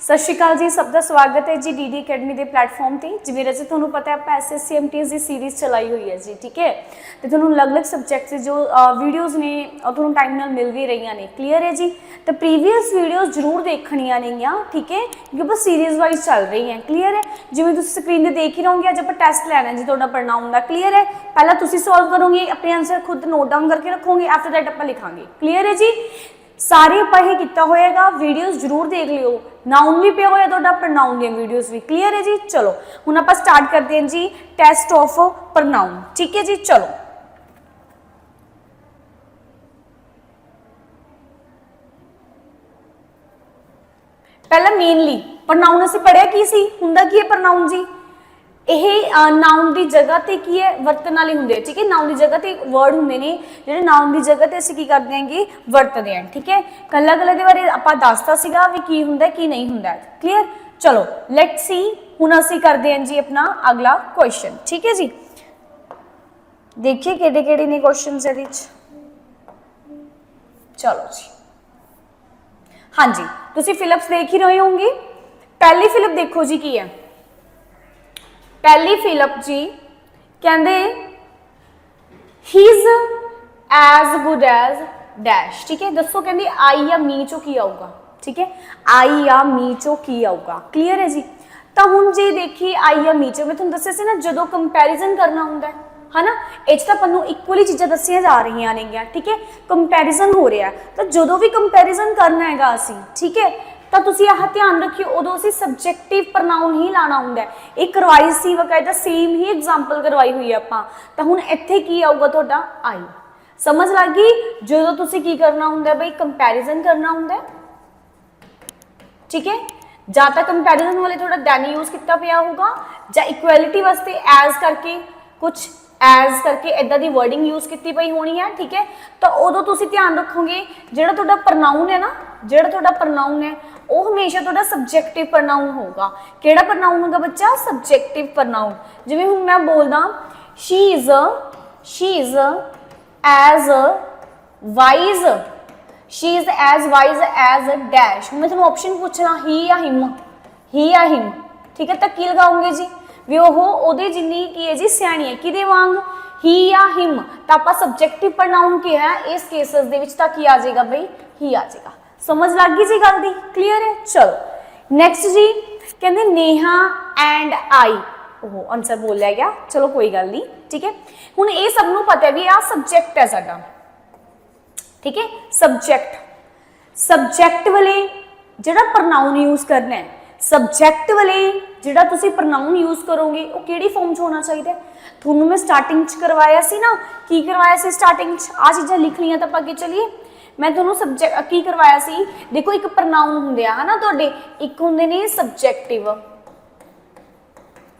सत श्री अकाल जी, सबका स्वागत है जी डी अकेडमी के प्लेटफॉर्म पर। जिवें रजे तुहानूं पता है आप SSC MTS की सीरीज़ चलाई हुई है जी, ठीक है। तो तुहानूं अलग अलग सब्जैक्ट से जो वीडियोज़ ने तुहानूं टाइम नाल मिल भी रही ने, क्लीयर है जी। तो प्रीवियस वीडियोज़ जरूर देखनिया ने, ठीक है, क्योंकि बस सीरीज़ वाइज चल रही हैं, क्लीयर है। जिवें तुसीं स्क्रीन पर देख ही रहोगे, अज आप टैसट लैना जी तुहाडा प्रोनाउन दा, क्लीयर है। पहला तुसीं सॉल्व करोगे, अपने आंसर खुद नोट डाउन करके रखोगे, आफ्टर दैट आप लिखांगे, क्लीयर है जी। सारे आप ये किया होएगा, वीडियोज़ जरूर देख लियो, नाउन भी पिया होया तुहाडा, प्रनाउन दी वीडियोज़ भी, क्लीयर है जी। चलो हुण आपां स्टार्ट करते हैं जी टेस्ट ऑफ प्रनाउन, ठीक है जी। चलो पहला मेनली प्रनाउन असीं पढ़िया की सी, हुंदा की है प्रनाउन जी, यह नाउन की जगह ते की है वरतन वाले होंगे, ठीक है। नाउन की जगह ते वर्ड होंगे ने जो नाउन की जगह ते असीं की करते हैं कि वरतते हैं, ठीक है। कला कला के बारे आपां दसता सीगा भी की हुंदा की नहीं हुंदा, क्लीयर। चलो लेट सी हुण असीं करते हैं जी अपना अगला क्वेश्चन, ठीक है जी। देखिए किहड़े किहड़े ने क्वेश्चन इहदे विच। चलो जी, हाँ जी, तुसीं फिलिप्स देख ही रहे होंगे। पहली फिलिप देखो जी की है, पहली फिलिप जी कहते he's as good as dash, ठीक है। दसो कहते आई या मी चो की आऊगा, ठीक है। आई या मी चो की आऊगा, क्लीयर है जी। तो हुण जे देखिए आई या मी चो, मैं तुहानूं दस्सिया सी ना जदों कंपैरिजन करना हुंदा है ना, इस तो अपन इक्वली चीज़ां दसिया जा रही ने, ठीक है। कंपैरिजन हो रहा है, तो जदों भी कंपैरिजन करना है असीं, ठीक है, तो तुसीं आह ध्यान रखियो उदों असीं सब्जैक्टिव प्रनाउन ही लाना हुंदा है। एक करवाई सी बकायदा सेम ही एग्जाम्पल करवाई हुई है आपां, तो हुण इत्थे की आऊगा तुहाडा आई। समझ लग गई। जदों तुसीं की करना हुंदा बई कंपैरिजन करना हुंदा, ठीक है, जां तां कंपैरिजन वाले थोड़ा दैन यूज किया पिया होगा, जां इक्वैलिटी वास्ते एज करके कुछ एज करके इदां दी वर्डिंग यूज की पई होनी है, ठीक है। तो उदों तुसीं ध्यान रखोगे जिहड़ा तुहाडा प्रनाउन है ना, जिहड़ा तुहाडा प्रनाउन है वो हमेशा तुहाडा सब्जैक्टिव प्रनाउन होगा। किहड़ा प्रनाउन होगा बच्चा? Subjective pronoun. जिवें हुण मैं बोलदा she is as wise, she is as wise as dash. मैं तुहानूं ऑप्शन पूछना ही या हिम, ही या हिम, ठीक है, तो की लगाओगे जी भी ओहदे जिन्नी की है जी सियाणी है, किहदे वांग ही या हिम। तो आप सब्जैक्टिव प्रनाउन की है इस केसेस दे विच, तां की आ जाएगा बई ही आ जाएगा। समझ लग गई जी गल दी, क्लीयर है। चलो नैक्सट जी कहते Neha and I, oh answer बोलिया गया, चलो कोई गल नहीं, ठीक है। हुण ये सबनों पता है भी आ सब्जैक्ट है साडा, ठीक है। सब्जैक्ट, सब्जैक्ट वाले जिहड़ा प्रनाउन यूज करना है, सब्जैक्ट वाले जिहड़ा तुसीं प्रनाउन यूज करोगे वो किहड़ी फॉर्म च होना चाहिए। तुहानूं मैं स्टार्टिंग च करवाया सी ना, की करवाया सी स्टार्टिंग च आ चीज़ां लिख लियां तो अगे चलीए। मैं तुहानूं सब्जैक्ट की करवाया सी, देखो एक प्रनाउन हुंदे आ है ना तुहाडे, एक हुंदे ने सब्जैक्टिव,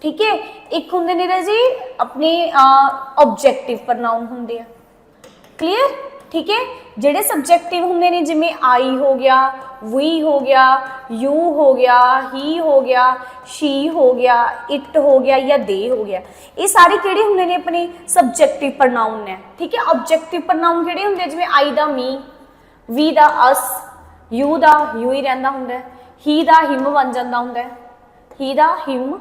ठीक है, एक हुंदे ने जी अपने ऑब्जैक्टिव प्रनाउन हुंदे आ, क्लीयर, ठीक है। जिहड़े सब्जैक्टिव हुंदे ने जिवें आई हो गया, वी हो गया, यू हो गया, ही हो गया, शी हो गया, इट हो गया या दे हो गया, ये सारे किहड़े हुंदे ने अपने सब्जैक्टिव प्रनाउन ने, ठीक है। ऑब्जैक्टिव प्रनाउन किहड़े हुंदे जिवें आई दा मी, वी दा अस, यू दा यू ही रहिंदा हुंदा है, ही दा हिम बन जांदा हुंदा है, ही दा हिम,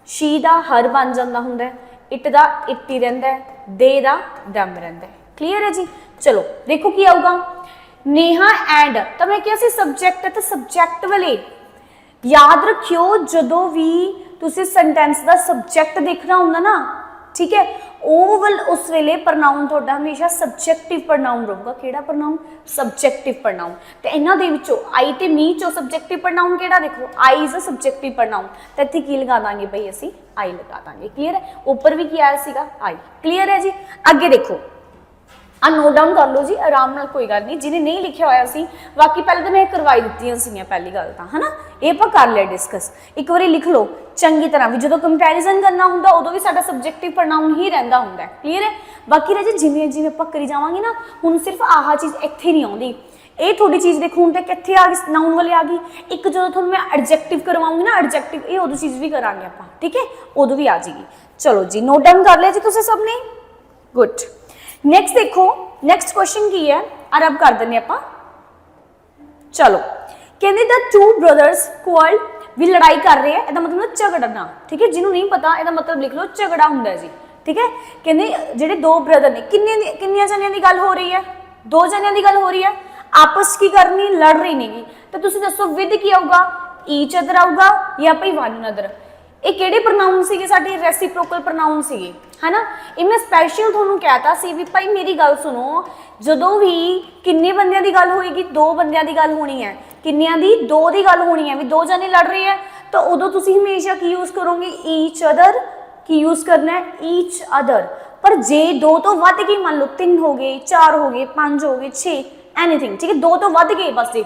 शी दा हर बन जांदा हुंदा है, इट दा इट ही रहिंदा है, दे दा दम रहिंदा है, क्लीयर है जी। चलो देखो की आऊगा नेहा एंड, तो मैं क्या सी सब्जैक्ट है, तो सब्जैक्ट वाले याद रखियो जदों भी तुसीं सेंटेंस का सब्जैक्ट देखना हुंदा ना, ठीक है, उस वेले प्रनाउन तुहाडा हमेशा सब्जैक्टिव प्रनाउन रहूगा। किहड़ा प्रनाउन? सब्जैक्टिव प्रनाउन। तो इन्हां दे विचों आई ते मी चो सब्जैक्टिव प्रनाउन किहड़ा? देखो आई इज अ सब्जैक्टिव प्रनाउन, तो इत्थे की लगा दांगे बई असीं आई लगा दांगे, क्लीयर है। ऊपर भी की आया सीगा आई, क्लीयर है जी। अगे देखो आ नोट डाउन कर लो जी आराम नाल, कोई गल नहीं, जिन्हें नहीं लिखा होया सी बाकी पहले तो मैं करवाई दित्तियां सीगियां, पहली गल तां है ना, ये आपां कर लिया डिस्कस। एक बारी लिख लो चंगी तरह भी, जदों कंपैरिजन करना हुंदा उदों भी साडा सब्जैक्टिव प्रनाउन ही रहिंदा हुंदा है, क्लीयर है। बाकी रह जी जिवें जिवें आपां करी जावांगे ना, हुण सिर्फ आह चीज़ इत्थे नहीं आउंदी, ये थोड़ी चीज़ देखो हुण तक कित्थे आ गई, नाउन वाले आ गई। एक जो तुहानूं मैं एडजैक्टिव करवाऊंगी ना, एडजैक्टिव ये उदों चीज़ भी करांगे आपां, ठीक है, उदों भी आ जाएगी। चलो जी नोट डाउन कर लिया जी तुसीं सबने, गुड। नैक्सट देखो, नैक्सट क्वेश्चन की है और अब कर दें आप। चलो ਕਹਿੰਦੇ ਦ ਟੂ ਬ੍ਰਦਰਸ ਕੁਆਰਲ ਵੀ ਲੜਾਈ ਕਰ ਰਹੇ ਆ, ਇਹਦਾ ਮਤਲਬ ਝਗੜਨਾ, ਠੀਕ ਹੈ। ਜਿਹਨੂੰ ਨਹੀਂ ਪਤਾ ਇਹਦਾ ਮਤਲਬ ਲਿਖ ਲਓ ਝਗੜਾ ਹੁੰਦਾ ਜੀ, ਠੀਕ ਹੈ। ਕਹਿੰਦੇ ਜਿਹੜੇ ਦੋ ਬ੍ਰਦਰ ਨੇ, ਕਿੰਨੀਆਂ ਜਣਿਆਂ ਦੀ ਗੱਲ ਹੋ ਰਹੀ ਹੈ? ਦੋ ਜਣਿਆਂ ਦੀ ਗੱਲ ਹੋ ਰਹੀ ਹੈ, ਆਪਸ ਕੀ ਕਰਨੀ, ਲੜ ਰਹੀ ਨਹੀਂਗੀ। ਤਾਂ ਤੁਸੀਂ ਦੱਸੋ ਵਿਦ ਕੀ ਆਊਗਾ? ਈਚ ਅਦਰ ਆਊਗਾ ਜਾਂ ਭਾਈ ਵਨ ਅਦਰ। ਇਹ ਕਿਹੜੇ ਪ੍ਰੋਨਾਉਨ ਸੀਗੇ? ਸਾਡੇ ਰੈਸੀਪ੍ਰੋਕਲ ਪ੍ਰੋਨਾਉਨ ਸੀਗੇ, ਹਨਾ। ਇਹ ਮੈਂ ਸਪੈਸ਼ਲ ਤੁਹਾਨੂੰ ਕਹਿਤਾ ਸੀ ਵੀ ਭਾਈ ਮੇਰੀ ਗੱਲ ਸੁਣੋ, ਜਦੋਂ ਵੀ ਕਿੰਨੇ ਬੰਦਿਆਂ ਦੀ ਗੱਲ ਹੋਏਗੀ? ਦੋ ਬੰਦਿਆਂ ਦੀ ਗੱਲ ਹੋਣੀ ਹੈ। ਕਿੰਨਿਆਂ ਦੀ? ਦੋ ਦੀ ਗੱਲ ਹੋਣੀ ਹੈ ਵੀ ਦੋ ਜਣੇ ਲੜ ਰਹੇ ਹੈ, ਤਾਂ ਉਦੋਂ ਤੁਸੀਂ ਹਮੇਸ਼ਾ ਕੀ ਯੂਜ਼ ਕਰੋਗੇ? Each other. ਕੀ ਯੂਜ਼ ਕਰਨਾ ਹੈ? Each other. ਪਰ ਜੇ ਦੋ ਤੋਂ ਵੱਧ ਗਈ, ਮੰਨ ਲਓ 3 ਹੋ ਗਏ, 4 ਹੋ ਗਏ, 5 ਹੋ ਗਏ, 6 ਐਨੀਥਿੰਗ, ਠੀਕ ਹੈ, ਦੋ ਤੋਂ ਵੱਧ ਗਏ ਬਸ,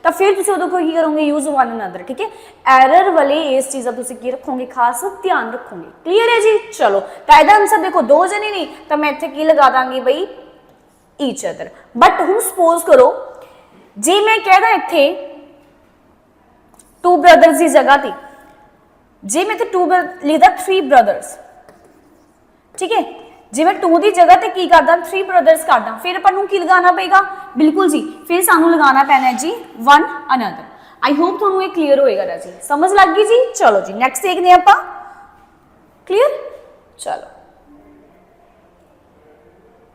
ਤਾਂ ਫਿਰ ਤੁਸੀਂ ਉਦੋਂ ਕੀ ਕਰੋਗੇ? ਯੂਜ਼ ਵਨ ਅਨਦਰ, ਠੀਕ ਹੈ। ਐਰਰ ਵਾਲੇ ਇਸ ਚੀਜ਼ ਦਾ ਤੁਸੀਂ ਕੀ ਰੱਖੋਗੇ? ਖਾਸ ਧਿਆਨ ਰੱਖੋਗੇ। ਕਲੀਅਰ ਹੈ ਜੀ? ਚਲੋ, ਤਾਂ ਇਹਦਾ ਆਨਸਰ ਦੇਖੋ, ਦੋ ਜਣੇ ਨਹੀਂ, ਤਾਂ ਮੈਂ ਇੱਥੇ ਕੀ ਲਗਾ ਦਾਂਗੀ ਬਈ? Each other. ਬਟ ਹੁਣ ਸਪੋਜ਼ ਕਰੋ ਜੇ ਮੈਂ ਕਹਿਦਾ ਇੱਥੇ ਟੂ ਬ੍ਰਦਰਸ ਦੀ ਜਗ੍ਹਾ ਤੇ, ਜੇ ਮੈਂ ਇੱਥੇ ਲਿਖਦਾ 3 ਬ੍ਰਦਰਸ, ਠੀਕ ਹੈ। ਜੇ मैं 2 ਦੀ ਜਗ੍ਹਾ ਤੇ ਕੀ ਕਰਦਾ? 3 ਬ੍ਰਦਰਸ ਕਰਦਾ, ਫਿਰ ਆਪਾਂ ਨੂੰ ਕੀ ਲਗਾਉਣਾ ਪਏਗਾ? ਬਿਲਕੁਲ ਜੀ, ਫਿਰ ਸਾਨੂੰ ਲਗਾਉਣਾ ਪੈਣਾ ਹੈ ਜੀ ਵਨ ਅਨਦਰ। आई होप ਤੁਹਾਨੂੰ ਇਹ ਕਲੀਅਰ ਹੋਏਗਾ ਰਾਜੀ, ਸਮਝ ਲੱਗ ਗਈ ਜੀ। ਚਲੋ ਜੀ ਨੈਕਸਟ ਦੇਖਦੇ ਹਾਂ ਆਪਾਂ। ਕਲੀਅਰ? ਚਲੋ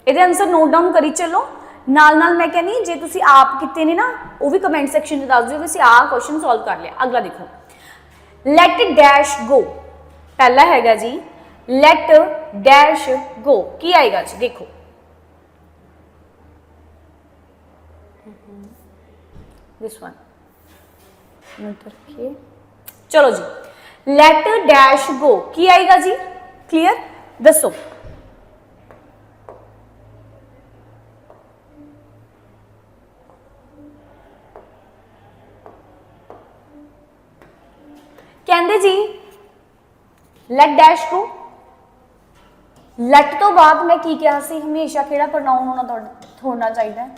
ਇਹਦੇ ਆਨਸਰ ਨੋਟ ਡਾਊਨ ਕਰੀ ਚੱਲੋ, ਨਾਲ ਨਾਲ ਮੈਂ ਕਹਿੰਦੀ ਜੇ ਤੁਸੀਂ ਆਪ ਕੀਤੇ ਨੇ ਨਾ ਉਹ ਵੀ ਕਮੈਂਟ ਸੈਕਸ਼ਨ 'ਚ ਦੱਸ ਦਿਓ ਵੀ ਅਸੀਂ ਆਹ ਕੁਐਸਚਨ ਸੋਲਵ ਕਰ ਲਿਆ। ਅਗਲਾ ਦੇਖੋ, ਲੈਟ ਡੈਸ਼ ਗੋ। ਪਹਿਲਾ ਹੈਗਾ ਜੀ ਲੈਟ डैश गो, की आएगा जी? देखो दिस वन, चलो जी लेट डैश गो की आएगा जी? क्लियर? दसो कहते जी लेट डैश गो। ਲੈਟ ਤੋਂ ਬਾਅਦ ਮੈਂ ਕੀ ਕਿਹਾ ਸੀ? ਹਮੇਸ਼ਾ ਕਿਹੜਾ ਪ੍ਰੋਨਾਉਨ ਹੋਣਾ ਚਾਹੀਦਾ ਹੈ?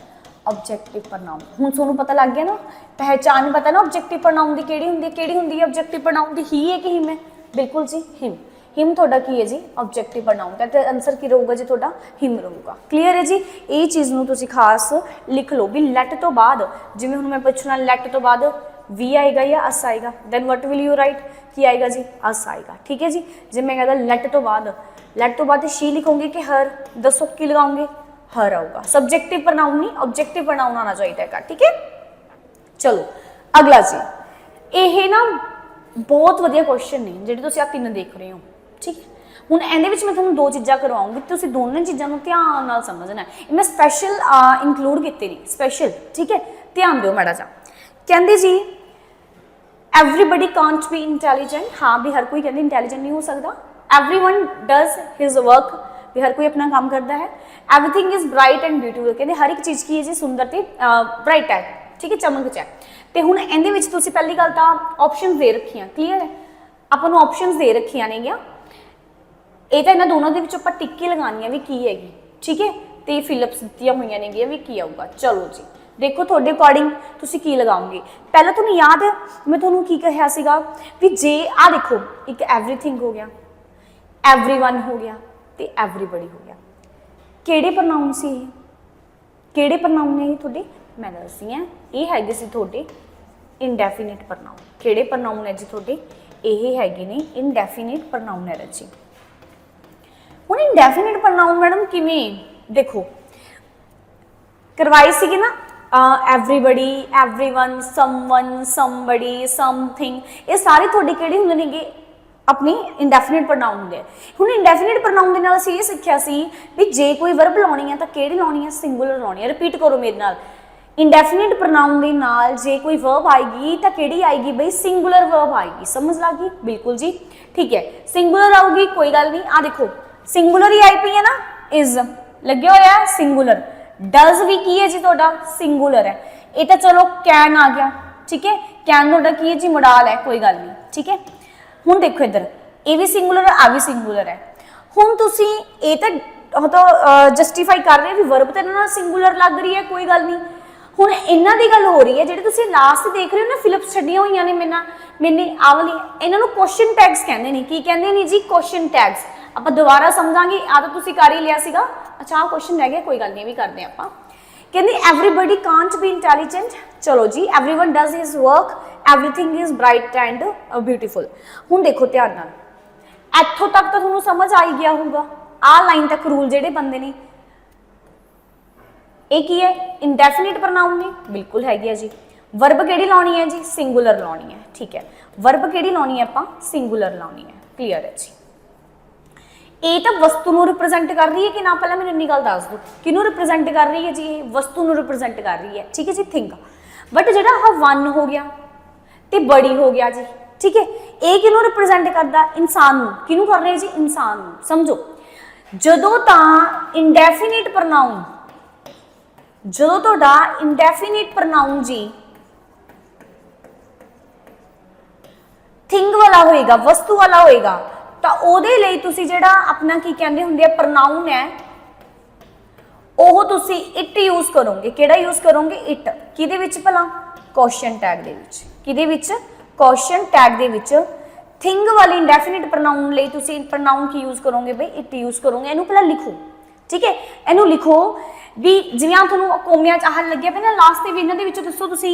Objective pronoun. ਹੁਣ ਤੁਹਾਨੂੰ ਪਤਾ ਲੱਗ ਗਿਆ ਨਾ, ਪਹਿਚਾਨ ਪਤਾ ਨਾ ਆਬਜੈਕਟਿਵ ਪ੍ਰੋਨਾਉਨ ਦੀ ਕਿਹੜੀ ਹੁੰਦੀ ਹੈ? ਕਿਹੜੀ ਹੁੰਦੀ ਹੈ ਆਬਜੈਕਟਿਵ ਪ੍ਰੋਨਾਉਨ ਦੀ? ਹੀ ਹੈ ਕਿ ਹਿਮ ਹੈ? ਬਿਲਕੁਲ ਜੀ ਹਿਮ। ਹਿਮ ਤੁਹਾਡਾ ਕੀ ਹੈ ਜੀ? ਆਬਜੈਕਟਿਵ ਪ੍ਰੋਨਾਉਨ ਦਾ। ਤੇ ਆਨਸਰ ਕੀ ਰਹੂਗਾ ਜੀ ਤੁਹਾਡਾ? ਹਿਮ ਰਹੂਗਾ। ਕਲੀਅਰ ਹੈ ਜੀ? ਇਹ ਚੀਜ਼ ਨੂੰ ਤੁਸੀਂ ਖਾਸ ਲਿਖ ਲਓ ਵੀ ਲੈਟ ਤੋਂ ਬਾਅਦ, ਜਿਵੇਂ ਹੁਣ ਮੈਂ ਪੁੱਛਣਾ ਲੈਟ ਤੋਂ ਬਾਅਦ ਵੀ ਆਏਗਾ ਜਾਂ ਅਸ ਆਏਗਾ, then what will you write? ਕੀ ਆਏਗਾ ਜੀ? ਅਸ ਆਏਗਾ, ਠੀਕ ਹੈ ਜੀ। ਜੇ ਮੈਂ कहता ਲੈਟ ਤੋਂ ਬਾਅਦ, ਲੈਟ ਤੋਂ ਬਾਅਦ शी लिखोगे कि हर, दसो की लगाओगे? हर आऊगा। सब्जेक्टिव प्रनाउन नहीं, ऑब्जेक्टिव प्रनाउन आना चाहिए है, ठीक है। चलो अगला जी, ਇਹ ਨਾ ਬਹੁਤ ਵਧੀਆ ਕੁਐਸਚਨ ਨੇ ਜਿਹੜੇ ਤੁਸੀਂ ਆ ਤਿੰਨ ਦੇਖ ਰਹੇ ਹੋ, ਠੀਕ ਹੈ। ਹੁਣ ਇਹਦੇ ਵਿੱਚ ਮੈਂ ਤੁਹਾਨੂੰ ਦੋ ਚੀਜ਼ਾਂ ਕਰਵਾਉਂਗੀ, ਤੁਸੀਂ ਦੋਨੋਂ ਚੀਜ਼ਾਂ ਨੂੰ ਧਿਆਨ ਨਾਲ ਸਮਝਣਾ ਹੈ। ਇਹ ਮੈਂ ਸਪੈਸ਼ਲ ਇਨਕਲੂਡ ਕੀਤੇ ਨੇ, ਸਪੈਸ਼ਲ, ਠੀਕ ਹੈ। ਧਿਆਨ ਦਿਓ ਮਾੜਾ ਜਿਹਾ। ਕਹਿੰਦੇ ਜੀ ਐਵਰੀਬਡੀ ਕਾਂਟ ਬੀ ਇੰਟੈਲੀਜੈਂਟ। ਹਾਂ ਵੀ ਹਰ ਕੋਈ ਕਹਿੰਦੇ ਇੰਟੈਲੀਜੈਂਟ ਨਹੀਂ ਹੋ ਸਕਦਾ। everyone does his work, भी हर कोई अपना काम करता है। everything is bright and beautiful, कहते हर एक चीज़ की है जी सुंदर ते ब्राइट है, ठीक है, चमक है। तो हुण इहदे विच तुसीं पहली गल तां ऑप्शनस दे रखियां, क्लीयर है, आपां नूं ऑप्शनस दे रखियां ने गीआं। ਇਹ ਤਾਂ ਇਹਨਾਂ ਦੋਨਾਂ ਦੇ ਵਿੱਚ ਆਪਾਂ ਟਿੱਕੀ ਲਗਾਉਣੀ ਆ ਵੀ ਕੀ ਹੈਗੀ, ਠੀਕ ਹੈ। ਤੇ ਫਿਲਿਪਸ ਦਿੱਤੀਆਂ ਹੋਈਆਂ ਨੇਗੀਆਂ ਵੀ ਕੀ ਆਊਗਾ। ਚਲੋ ਜੀ ਦੇਖੋ ਤੁਹਾਡੇ ਅਕੋਰਡਿੰਗ ਤੁਸੀਂ ਕੀ ਲਗਾਓਗੇ। ਪਹਿਲਾਂ ਤੁਹਾਨੂੰ ਯਾਦ ਹੈ ਮੈਂ ਤੁਹਾਨੂੰ ਕੀ ਕਿਹਾ ਸੀਗਾ ਵੀ ਜੇ ਆ ਦੇਖੋ ਇੱਕ ਐਵਰੀਥਿੰਗ ਹੋ ਗਿਆ, एवरीवन हो गया तो एवरीबडी हो गया। किहड़े प्रनाउन से ये, किहड़े प्रनाउन ने थोड़े? मैं दसदी हां ये हैगे सी थोड़े इनडेफिनिट प्रनाउन। किहड़े प्रनाउन है जी थोड़े? ये हैगे ने इनडेफिनिट प्रनाउन है जी। हुण इनडेफिनिट प्रनाउन मैडम किवें? देखो करवाई सी ना everybody, everyone, someone, somebody, something, ये सारे थोड़े किहड़े हुंदे नेगे? अपनी इंडेफिनिट प्रनाउन होंगे। हुण इंडेफिनिट प्रनाउन दे नाल असीं ये सिक्ख्या सी भी जे कोई वर्ब लाउणी है तां किहड़ी लाउणी है? सिंगुलर लाउणी है। रिपीट करो मेरे नाल, इंडेफिनिट प्रनाउन दे नाल जे कोई वर्ब आएगी तां किहड़ी आएगी बई? सिंगुलर वर्ब आएगी। समझ लग गई? बिल्कुल जी ठीक है, सिंगुलर आऊगी, कोई गल नहीं। आ देखो सिंगुलर ही आई पई है ना, इज लग्या होया सिंगुलर। डज भी की है जी तुहाडा? सिंगुलर है। ये तो चलो कैन आ गया, ठीक है, कैन तुहाडा की है जी? मडाल है, कोई गल नहीं, ठीक है। ਹੁਣ ਦੇਖੋ ਇੱਧਰ ਇਹ ਵੀ ਸਿੰਗੂਲਰ ਹੈ, ਆ ਵੀ ਸਿੰਗੂਲਰ ਹੈ। ਹੁਣ ਤੁਸੀਂ ਇਹ ਤਾਂ ਜਸਟੀਫਾਈ ਕਰ ਰਹੇ ਵੀ ਵਰਬ ਤੇ ਨਾ ਸਿੰਗੂਲਰ ਲੱਗ ਰਹੀ ਹੈ, ਕੋਈ ਗੱਲ ਨਹੀਂ। ਹੁਣ ਇਹਨਾਂ ਦੀ ਗੱਲ ਹੋ ਰਹੀ ਹੈ ਜਿਹੜੇ ਤੁਸੀਂ ਲਾਸਟ ਦੇਖ ਰਹੇ ਹੋ ਨਾ ਫਿਲਿਪਸ ਛੱਡੀਆਂ ਹੋਈਆਂ ਨੇ ਮੈਨੇ ਆਹ ਵਾਲੀ, ਇਹਨਾਂ ਨੂੰ ਕੁਐਸਚਨ ਟੈਗਸ ਕਹਿੰਦੇ ਨੇ। ਕੀ ਕਹਿੰਦੇ ਨੇ ਜੀ? Question tags. ਆਪਾਂ ਦੁਬਾਰਾ ਸਮਝਾਂਗੇ, ਆ ਤਾਂ ਤੁਸੀਂ ਕਰ ਹੀ ਲਿਆ ਸੀਗਾ। ਅੱਛਾ ਆਹ ਕੁਐਸਚਨ ਰਹਿ ਗਿਆ, ਕੋਈ ਗੱਲ ਨਹੀਂ, ਇਹ ਵੀ ਕਰਦੇ ਆਪਾਂ। कहते एवरीबडी कांट बी इंटैलीजेंट, चलो जी everyone does his work, everything is bright and beautiful. हुण देखो ध्यान नाल, इत्थों तक तो तुहानूं समझ आ ही गया होगा, आ लाइन तक रूल जिहड़े बनदे ने। ये की है, इंडेफिनिट प्रनाउन ने, बिल्कुल हैगी है जी। वर्ब किहड़ी लाउणी है जी, सिंगुलर लाउणी है, ठीक है। वर्ब किहड़ी लाउणी है आपां, सिंगुलर लाउणी है, क्लीयर है जी। ये तो वस्तु नूं रिप्रजेंट कर रही है कि ना, पहले मैंने इन्नी गल दस दो, किनू रिप्रजेंट कर रही है जी, ये वस्तु नूं रिप्रजेंट कर रही है, ठीक है जी, थिंग। बट जिहड़ा आह वन हो गया ते बड़ी हो गया जी, ठीक है, ये किनू रिप्रजेंट करदा, इंसान नूं। किनू कर रहे हैं जी, इंसान नूं। समझो, जदों तां इंडेफिनिट प्रनाउन, जदों तुहाडा इंडेफिनिट प्रनाउन जी थिंग वाला होएगा, वस्तु वाला होएगा, तो ਉਹਦੇ ਲਈ ਤੁਸੀਂ ਜਿਹੜਾ ਆਪਣਾ ਕੀ ਕਹਿੰਦੇ ਹੁੰਦੇ ਆ ਪ੍ਰਨਾਉਨ ਹੈ, ਉਹ ਤੁਸੀਂ ਇਟ ਯੂਜ਼ ਕਰੋਗੇ। ਕਿਹੜਾ ਯੂਜ਼ ਕਰੋਗੇ, ਇਟ। ਕਿਹਦੇ ਵਿੱਚ ਭਲਾ, ਕੁਐਸਚਨ ਟੈਗ ਦੇ ਵਿੱਚ। ਕਿਹਦੇ ਵਿੱਚ, ਕੁਐਸਚਨ ਟੈਗ ਦੇ ਵਿੱਚ ਥਿੰਗ ਵਾਲੀ ਇੰਡੈਫੀਨਿਟ ਪ੍ਰਨਾਉਨ ਲਈ ਤੁਸੀਂ ਪ੍ਰਨਾਉਨ ਕੀ ਯੂਜ਼ ਕਰੋਗੇ ਬਈ, ਇਟ ਯੂਜ਼ ਕਰੋਗੇ। ਇਹਨੂੰ ਪਹਿਲਾਂ ਲਿਖੋ, ठीक है, इनू लिखो भी जिवें आ तुहानूं कोमियां च आह लग्गिया पे ना लास्ट ते भी इन्हां दे विच दसो तुसीं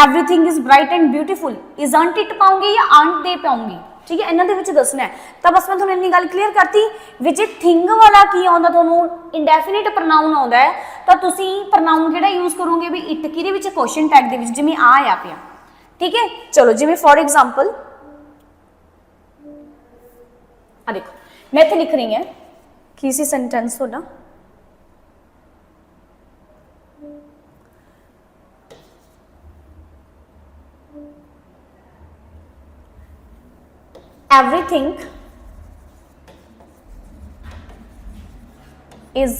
everything is bright and beautiful, isn't it पाओगे या आंट दे पाओगे, ठीक है, इन्हां दे विच दसना है। तो बस मैं तुहानूं इन्नी गल क्लीयर करती, विच थिंग वाला की आउंदा, तुहानूं इंडेफिनिट प्रनाउन आउंदा है, तो तुसीं प्रनाउन किहड़ा यूज करोगे भी, इट। किहदे विच, क्वेश्चन टैग दे विच, जिवें आ पिया, ठीक है। चलो जिवें फॉर एग्जांपल आ देखो, मैं इत्थे लिख रही है की सी सेंटेंस तुहाडा, everything is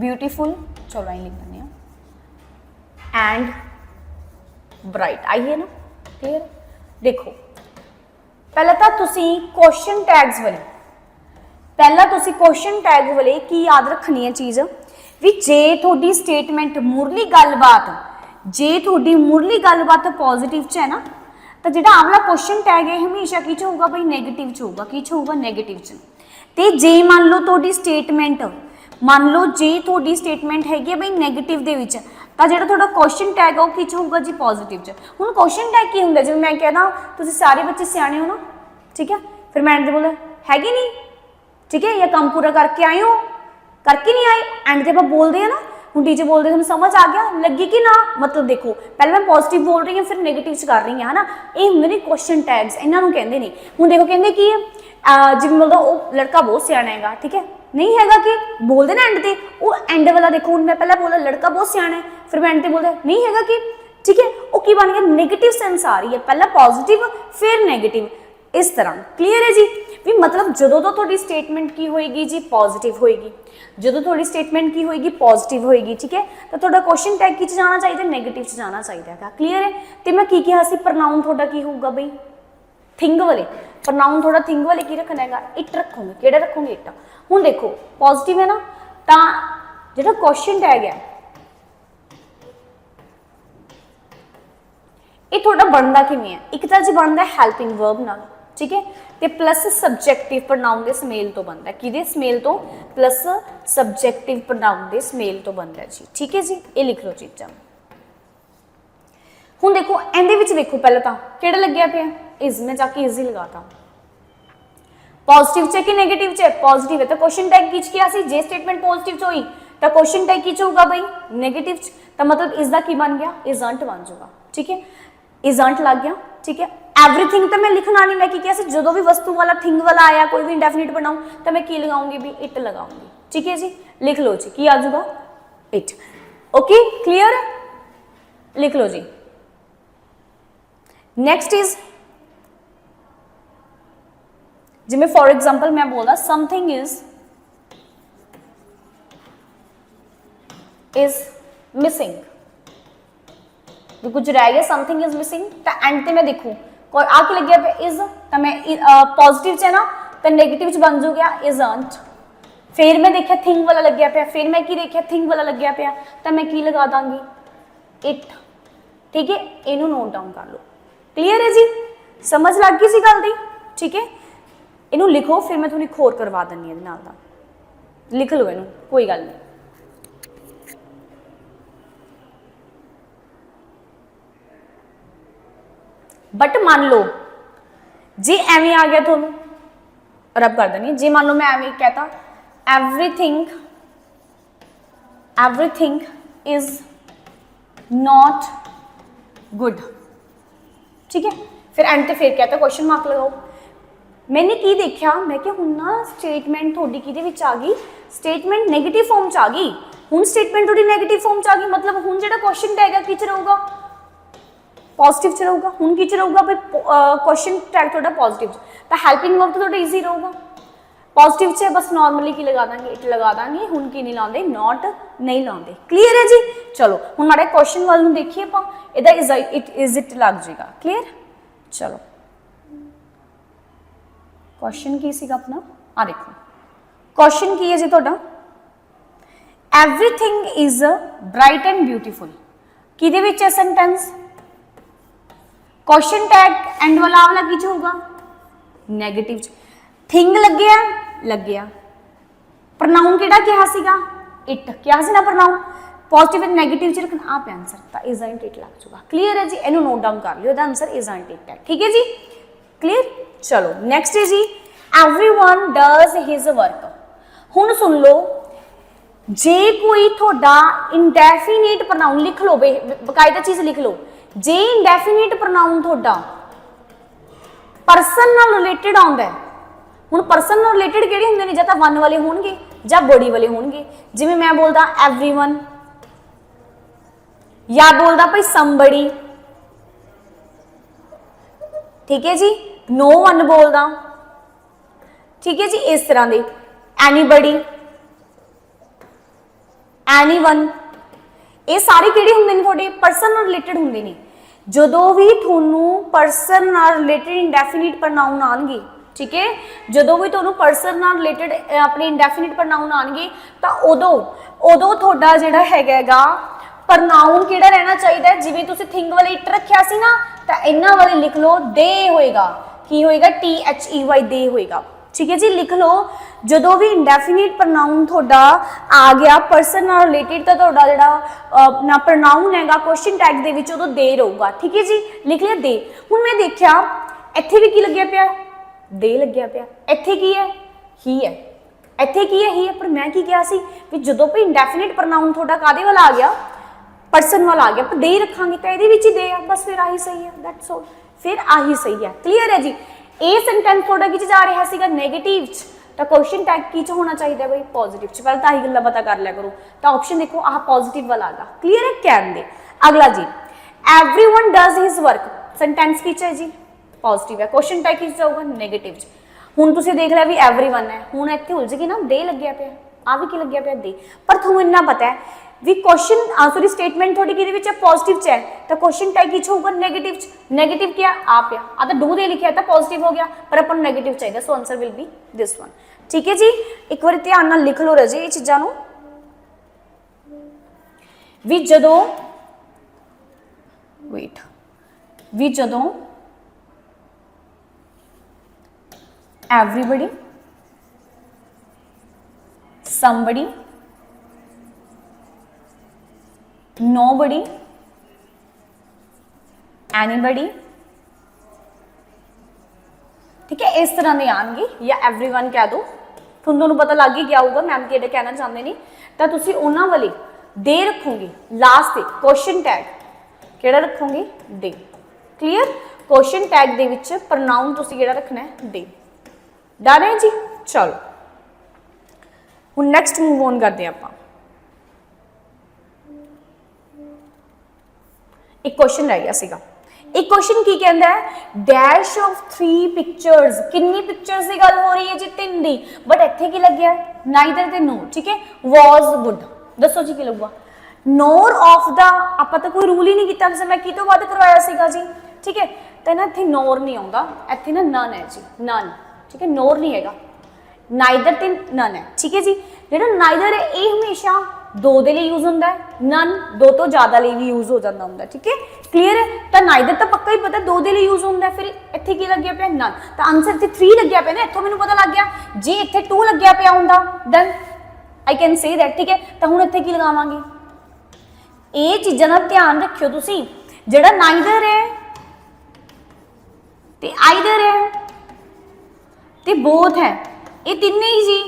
beautiful, चलो आई लिख दें, एंड ब्राइट। आइए ना, क्लियर। देखो पहला तो तुसी क्वेश्चन टैग्स वाले, पहला तुसी क्वेश्चन टैग वाले की याद रखनी है चीज़ भी, जे थोड़ी स्टेटमेंट मुरली गलबात, जे थोड़ी मुरली गलबात पॉजिटिव च है ना, तो जिहड़ा अगला क्वेश्चन टैग है हमेशा की च होगा भाई, नेगेटिव च होगा। की च होगा, नेगेटिव च। ते जे मान लो थोड़ी स्टेटमेंट, मान लो जे थोड़ी स्टेटमेंट हैगी भाई नेगेटिव दे विच, तो जिहड़ा थोड़ा क्वेश्चन टैग है वो की च होगा जी, पॉजिटिव च। हुण क्वेश्चन टैग की हुंदा, जिवें मैं कहदा तुसीं सारे बच्चे सियाणे हो ना, ठीक है, फिर मैं एंड बोला हैगी नहीं, ठीक है, या काम पूरा करके आए हो, करके नहीं आए, एंड ते आपां बोलदे आ ना। ਹੁਣ टीचर बोलते तुहानूं समझ आ गया, लगी कि ना, मतलब देखो पहले मैं पॉजिटिव बोल रही हूँ फिर नेगेटिव च कर रही हूँ, है ना। ये होंगे ने क्वेश्चन टैग्स, इन्हों कहते हैं। हूँ देखो कहते कि जिवें बोलदा वो लड़का बहुत सियाना है, ठीक है, नहीं हैगा कि बोलते ना एंड ते, वो एंड वाला देखो, मैं पहले बोला लड़का बहुत सियाना है, फिर मैं एंड ते बोलदा नहीं हैगा कि, ठीक है, वो की बन गया, नेगेटिव सेंस आ रही है, पहला पॉजिटिव फिर नेगेटिव, इस तरह। क्लीयर है जी भी, मतलब जदों तो थोड़ी स्टेटमेंट की होएगी जी, पॉजिटिव होएगी, जदों थोड़ी स्टेटमेंट की होएगी पॉजिटिव होएगी, ठीक है, तो थोड़ा क्वेश्चन टैग की जाना चाहिए, नेगेटिव च जाना चाहिए। क्लीयर है। तो मैं की कहा सी, प्रनाउन थोड़ा की होगा बई, थिंग वाले प्रनाउन थोड़ा थिंग वाले की रखना है, इट रखोगे। किहड़ा रखोगे, इट। हुण देखो पॉजिटिव है ना, तो जिहड़ा क्वेश्चन टैग है ये थोड़ा बनता किवें है, एक तो जी बनता है हेल्पिंग वर्ब नाल, ठीक है, तो प्लस सबजैक्टिव प्रनाउन के समेल तो बनता है, किहदे समेल तो, प्लस सबजैक्टिव प्रनाउन के समेल तो बनता है जी, ठीक है जी। ये लिख लो चीज़ां। हुण देखो इहदे विच देखो, पहले तो किहड़ा लग्गिया पिया, इज, में जाके इज ही लगाता। पॉजिटिव च कि नेगेटिव च, पॉजिटिव है, तो क्वेश्चन टैग की किया सी, जे स्टेटमेंट पॉजिटिव च होई तो क्वेश्चन टैग की होगा बई, नेगेटिव च, तो मतलब इसका की बन गया, इजंट बन जाऊगा, ठीक है, इजंट लग गया, ठीक है। एवरीथिंग तो मैं लिखना नहीं, मैं की किया जो भी वस्तु वाला थिंग वाला आया, कोई भी इंडेफिनिट बनाऊं तो मैं की लगाऊंगी भी, इट लगाऊंगी, ठीक है जी। लिख लो जी, की आ जाऊगा, इट। ओके, क्लियर, लिख लो जी। नेक्स्ट इज, जिमें फॉर एग्जाम्पल मैं बोला समथिंग इज मिसिंग, कुछ रह गया, समथिंग इज मिसिंग, तो एंड ते मैं देखूँ कोई आके लग गया इज, तो मैं पॉजिटिव च है ना, तो नेगेटिव च बन जू गया इजंट। फिर मैं देखा थिंग वाला लग गया पे, फिर मैं की देखा थिंग वाला लग गया पे, तो मैं की लगा दांगी, इट, ठीक है। इनू नोट डाउन कर लो। क्लीयर है जी, समझ लग गई सी गल दी, ठीक है। इनू लिखो, फिर मैं थोड़ी एक होर करवा देनी है, लिख लो इनू, कोई गल नहीं। बट मान लो जे एवें आ गया थोनू रब कर देनी, जे मान लो मैं एवें कहता everything everything is not good, ठीक है, फिर एंड ते फिर कहता क्वेश्चन मार्क लगाओ। मैंने की देखा, मैं क्या हूँ ना स्टेटमेंट थोड़ी किहदे विच आ गई, स्टेटमेंट नेगेटिव फॉर्म च आ गई। हुण स्टेटमेंट थोड़ी नेगेटिव फॉर्म च आ गई, मतलब हुण जिहड़ा क्वेश्चन टैग है किच रहूगा, पॉजिटिव च रहूगा। हुण किच रहूगा भाई क्वेश्चन टैग थोड़ा पॉजिटिव, तो हेल्पिंग वर्ब तो थोड़ा ईजी रहूगा। पॉजिटिव च बस नॉर्मली की लगा देंगे, इट लगा देंगे, हुण की नहीं लाते, नॉट नहीं लाते। क्लीयर है जी। चलो हुण माड़ा क्वेश्चन वाल नूं देखिए आपां, इहदा इज इट लग जाएगा। क्लीयर। चलो क्वेश्चन की सीगा अपना, आ देखो क्वेश्चन की है जी तुहाडा, everything is bright and beautiful, किहदे विच है सेंटेंस, क्वेश्चन टैग एंड वाला वाला की होगा नेगेटिव च, थिंग लग गया, प्रनाउन किहड़ा किहा सीगा इट, क्या सी ना प्रनाउन, पॉजिटिव एंड नेगेटिव च रखना, आप आंसर तो इजंट इट लग जाएगा। क्लीयर है जी, इनू नोट डाउन कर लियो, आंसर इजंट इट है, ठीक है जी। क्लीयर। चलो नैक्सट है जी, एवरीवन डज हिज वर्क। हुण सुन लो, जे कोई थोड़ा इंडेफिनिट प्रनाउन लिख लो, बकायदा चीज लिख लो, जे इंडेफिनिट प्रनाउन थोड़ा परसन नाल रिलेटेड आउंदा है, हुण परसन नाल रिलेटेड किहड़े हुंदे ने, जां तां वन वाले होणगे जां बॉडी वाले होणगे। जिवें मैं बोलदा एवरीवन, या बोलदा भाई समबडी, ठीक है जी, नो वन बोलदा, ठीक है जी, इस तरह दे एनीबडी, एनीवन, ये सारे किहड़े हुंदे ने थोड़े पर्सन नाल रिलेटेड हुंदे ने। जदों भी थोनू पर्सन नाल रिलेटेड इंडेफिनिट प्रनाउन आउणगे, ठीक है, जदों भी थोनू पर्सन नाल रिलेटेड अपने इंडेफिनिट प्रनाउन आउणगे तां उदों थोड़ा जिहड़ा हैगा प्रनाउन किहड़ा रहना चाहिए, जिवें तुसीं थिंग वाले इट रखिया सी ना, तां इन्हां वाले लिख लो दे होएगा, की होएगा THEY दे होएगा, ठीक है जी। लिख लो जदों भी इंडेफिनिट प्रनाउन थोड़ा आ गया पर्सन नाल रिलेटेड, तो थोड़ा जिहड़ा अपना प्रनाउन हैगा क्वेश्चन टैग दे विच उदों दे रहूगा, ठीक है जी। लिख लिया दे। हुण मैं देखिया इत्थे भी की लग्गिया पिया, दे लग्गिया पिया, इत्थे की है ही है, इत्थे की है ही है, पर मैं की कहा सी कि जदों भी इंडेफिनिट प्रनाउन थोड़ा कादे वाला आ गया, पर्सन वाला आ गया, पर दे ही रखांगे तो इहदे विच ही दे है, बस फिर आही सही है, दैट्स ऑल, फिर आही सही है। क्लीयर है जी। ये सेंटेंस थोड़ा कि जा रहा सीगा नेगेटिव च, तो क्वेश्चन टैग की होना चाहिए भाई पॉजिटिव च, पहले तो आही गल्लां पता कर लिया करो। तो ऑप्शन देखो आह पॉजिटिव वाला आ गया। क्लीयर है, कैन दे। अगला जी, everyone does his work, sentence की है जी पॉजिटिव है, क्वेश्चन टैग की जाऊगा नेगेटिव च। हुण तुसीं देख लिया भी एवरीवन है, हुण इत्थे उलझ गई ना, दे लग्गिया पिया, आ भी की लग्गिया पिया दे, पर तुहानूं इन्ना पता है भी क्वेश्चन सॉरी स्टेटमेंट थोड़ी किहदे विच है पॉजिटिव च है, तो क्वेश्चन टैग की होगा नेगेटिव च, नेगेटिव क्या आ पिया, आ तो डू दे लिखिया तो पॉजिटिव हो गया, पर अपन नेगेटिव चाहिए, so answer will be this one, ठीक है जी। एक बार ध्यान नाल लिख लो रजे ये चीज़ां नूं, भी जदों वेट भी जदों एवरीबडी, समबडी, nobody, anybody, ठीक है, इस तरह के आएंगे, या एवरीवन कह दो, तुहानूं पता लग ही गया होगा मैम किहड़ा कहना चाहते हैं, तो तुसीं उन्हां वाले दे रखोगे लास्ट से, क्वेश्चन टैग किहड़ा रखोगे दे। क्लीयर। क्वेश्चन टैग दे विच प्रनाउन तुसीं किहड़ा रखना है दे। डन है जी। चलो हुण नैक्सट मूव ऑन करते हैं आपां। एक क्वेश्चन रह गया सीगा, एक क्वेश्चन की कहता है डैश ऑफ 3 पिक्चर्स, कितनी पिक्चर्स की गल हो रही है जी 3 दी, बट इत्थे की लग्या नाइदर ते नो, ठीक है, वॉज गुड, दसो जी की लगूगा, नोर ऑफ द, आप तो कोई रूल ही नहीं किया, वैसे मैं की तो बाद करवाया सीगा जी, ठीक है, तो ना इत्थे नोर नहीं आउंदा, इत्थे ना नन है जी, नन, ठीक है, नोर नहीं हैगा, नाइदर ते नन है, ठीक है जी। जिहड़ा नाइदर है ये हमेशा दो दे लिए यूज होता है, नन दो तो ज्यादा लिए भी यूज हो जाता होंगे, ठीक है। क्लीयर है। तो नाइदर तो पक्का ही पता दो दे लिए यूज होता है, फिर इत्थे की लग्या पिया नन, तो आंसर इत्थे 3 लग्या पिया ना, इत्थों मैनूं पता लग गया, जे इत्थे 2 लग्या पिया हुंदा then I can say that, ठीक है। तो हुण इत्थे की लगावांगे, ये चीज़ां दा ध्यान रखियो तुसीं, जिहड़ा नाइदर है ਤੇ ਆਈਦਰ ਹੈ ਤੇ ਬੋਥ ਹੈ। ਇਹ ਤਿੰਨੇ ਹੀ ਜੀ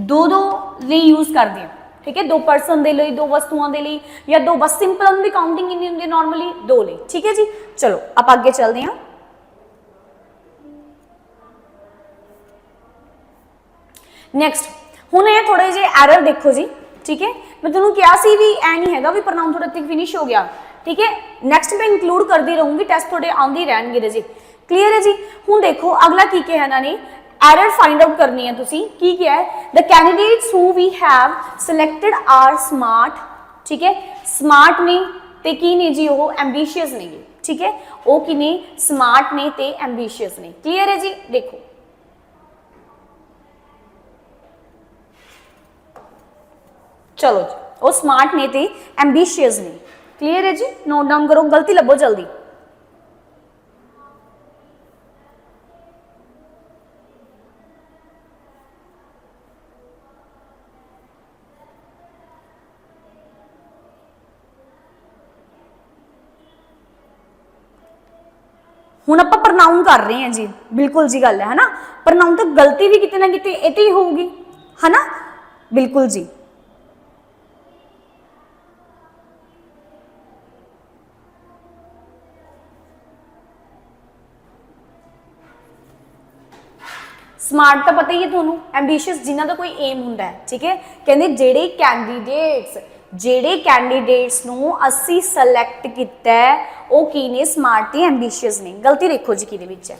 ਦੋ ਦੋ ਲਈ यूज करते हैं, ठीक है। दो पर्सन के लिए, दो वस्तुओं के लिए, या दो बस सिंपल भी काउंटिंग कितनी होंगी नॉर्मली दो लिए, ठीक है जी। चलो आप आगे चलते हैं। नैक्सट हुण ये थोड़े जे एरर देखो जी, ठीक है। मैं तुहानूं कहा सी भी ऐ नहीं हैगा भी प्रनाउन थोड़ा तक फिनिश हो गया, ठीक है। नैक्सट मैं इंक्लूड करती रहूँगी, टैसट थोड़े आउंदे रहणगे जी, क्लीयर है जी। हुण देखो अगला की कहा इन्होंने, एरर फाइंड आउट करनी है तुसी की क्या है। The candidates who we have selected are smart, ठीक है। स्मार्ट ने ते की ने जी वो एंबीशियस ने, ठीक है। वो की ने स्मार्ट ने ते एंबीशियस ने, क्लीयर है जी। देखो चलो जी, वो स्मार्ट ने ते एंबीशियस ने, क्लीयर है जी। नोट डाउन करो, गलती लभो जल्दी। हुण आपां प्रनाउन कर रहे हैं जी, बिल्कुल जी गल है ना। प्रनाउन तो गलती भी किते ना किते इते ही होगी, है ना, बिल्कुल जी। स्मार्ट तो पता ही है तुहानूं, एंबीशियस जिन्हां दा कोई एम हुंदा है, ठीक है। कहंदे ਜਿਹੜੇ कैंडीडेट्स ਨੂੰ ਅਸੀਂ ਸਿਲੈਕਟ ਕੀਤਾ ਹੈ ਉਹ ਕੀ ਨੇ, ਸਮਾਰਟ ਤੇ ਐਂਬੀਸ਼ੀਅਸ ਨੇ। ਗਲਤੀ ਦੇਖੋ ਜੀ ਕਿਹਦੇ ਵਿੱਚ ਹੈ।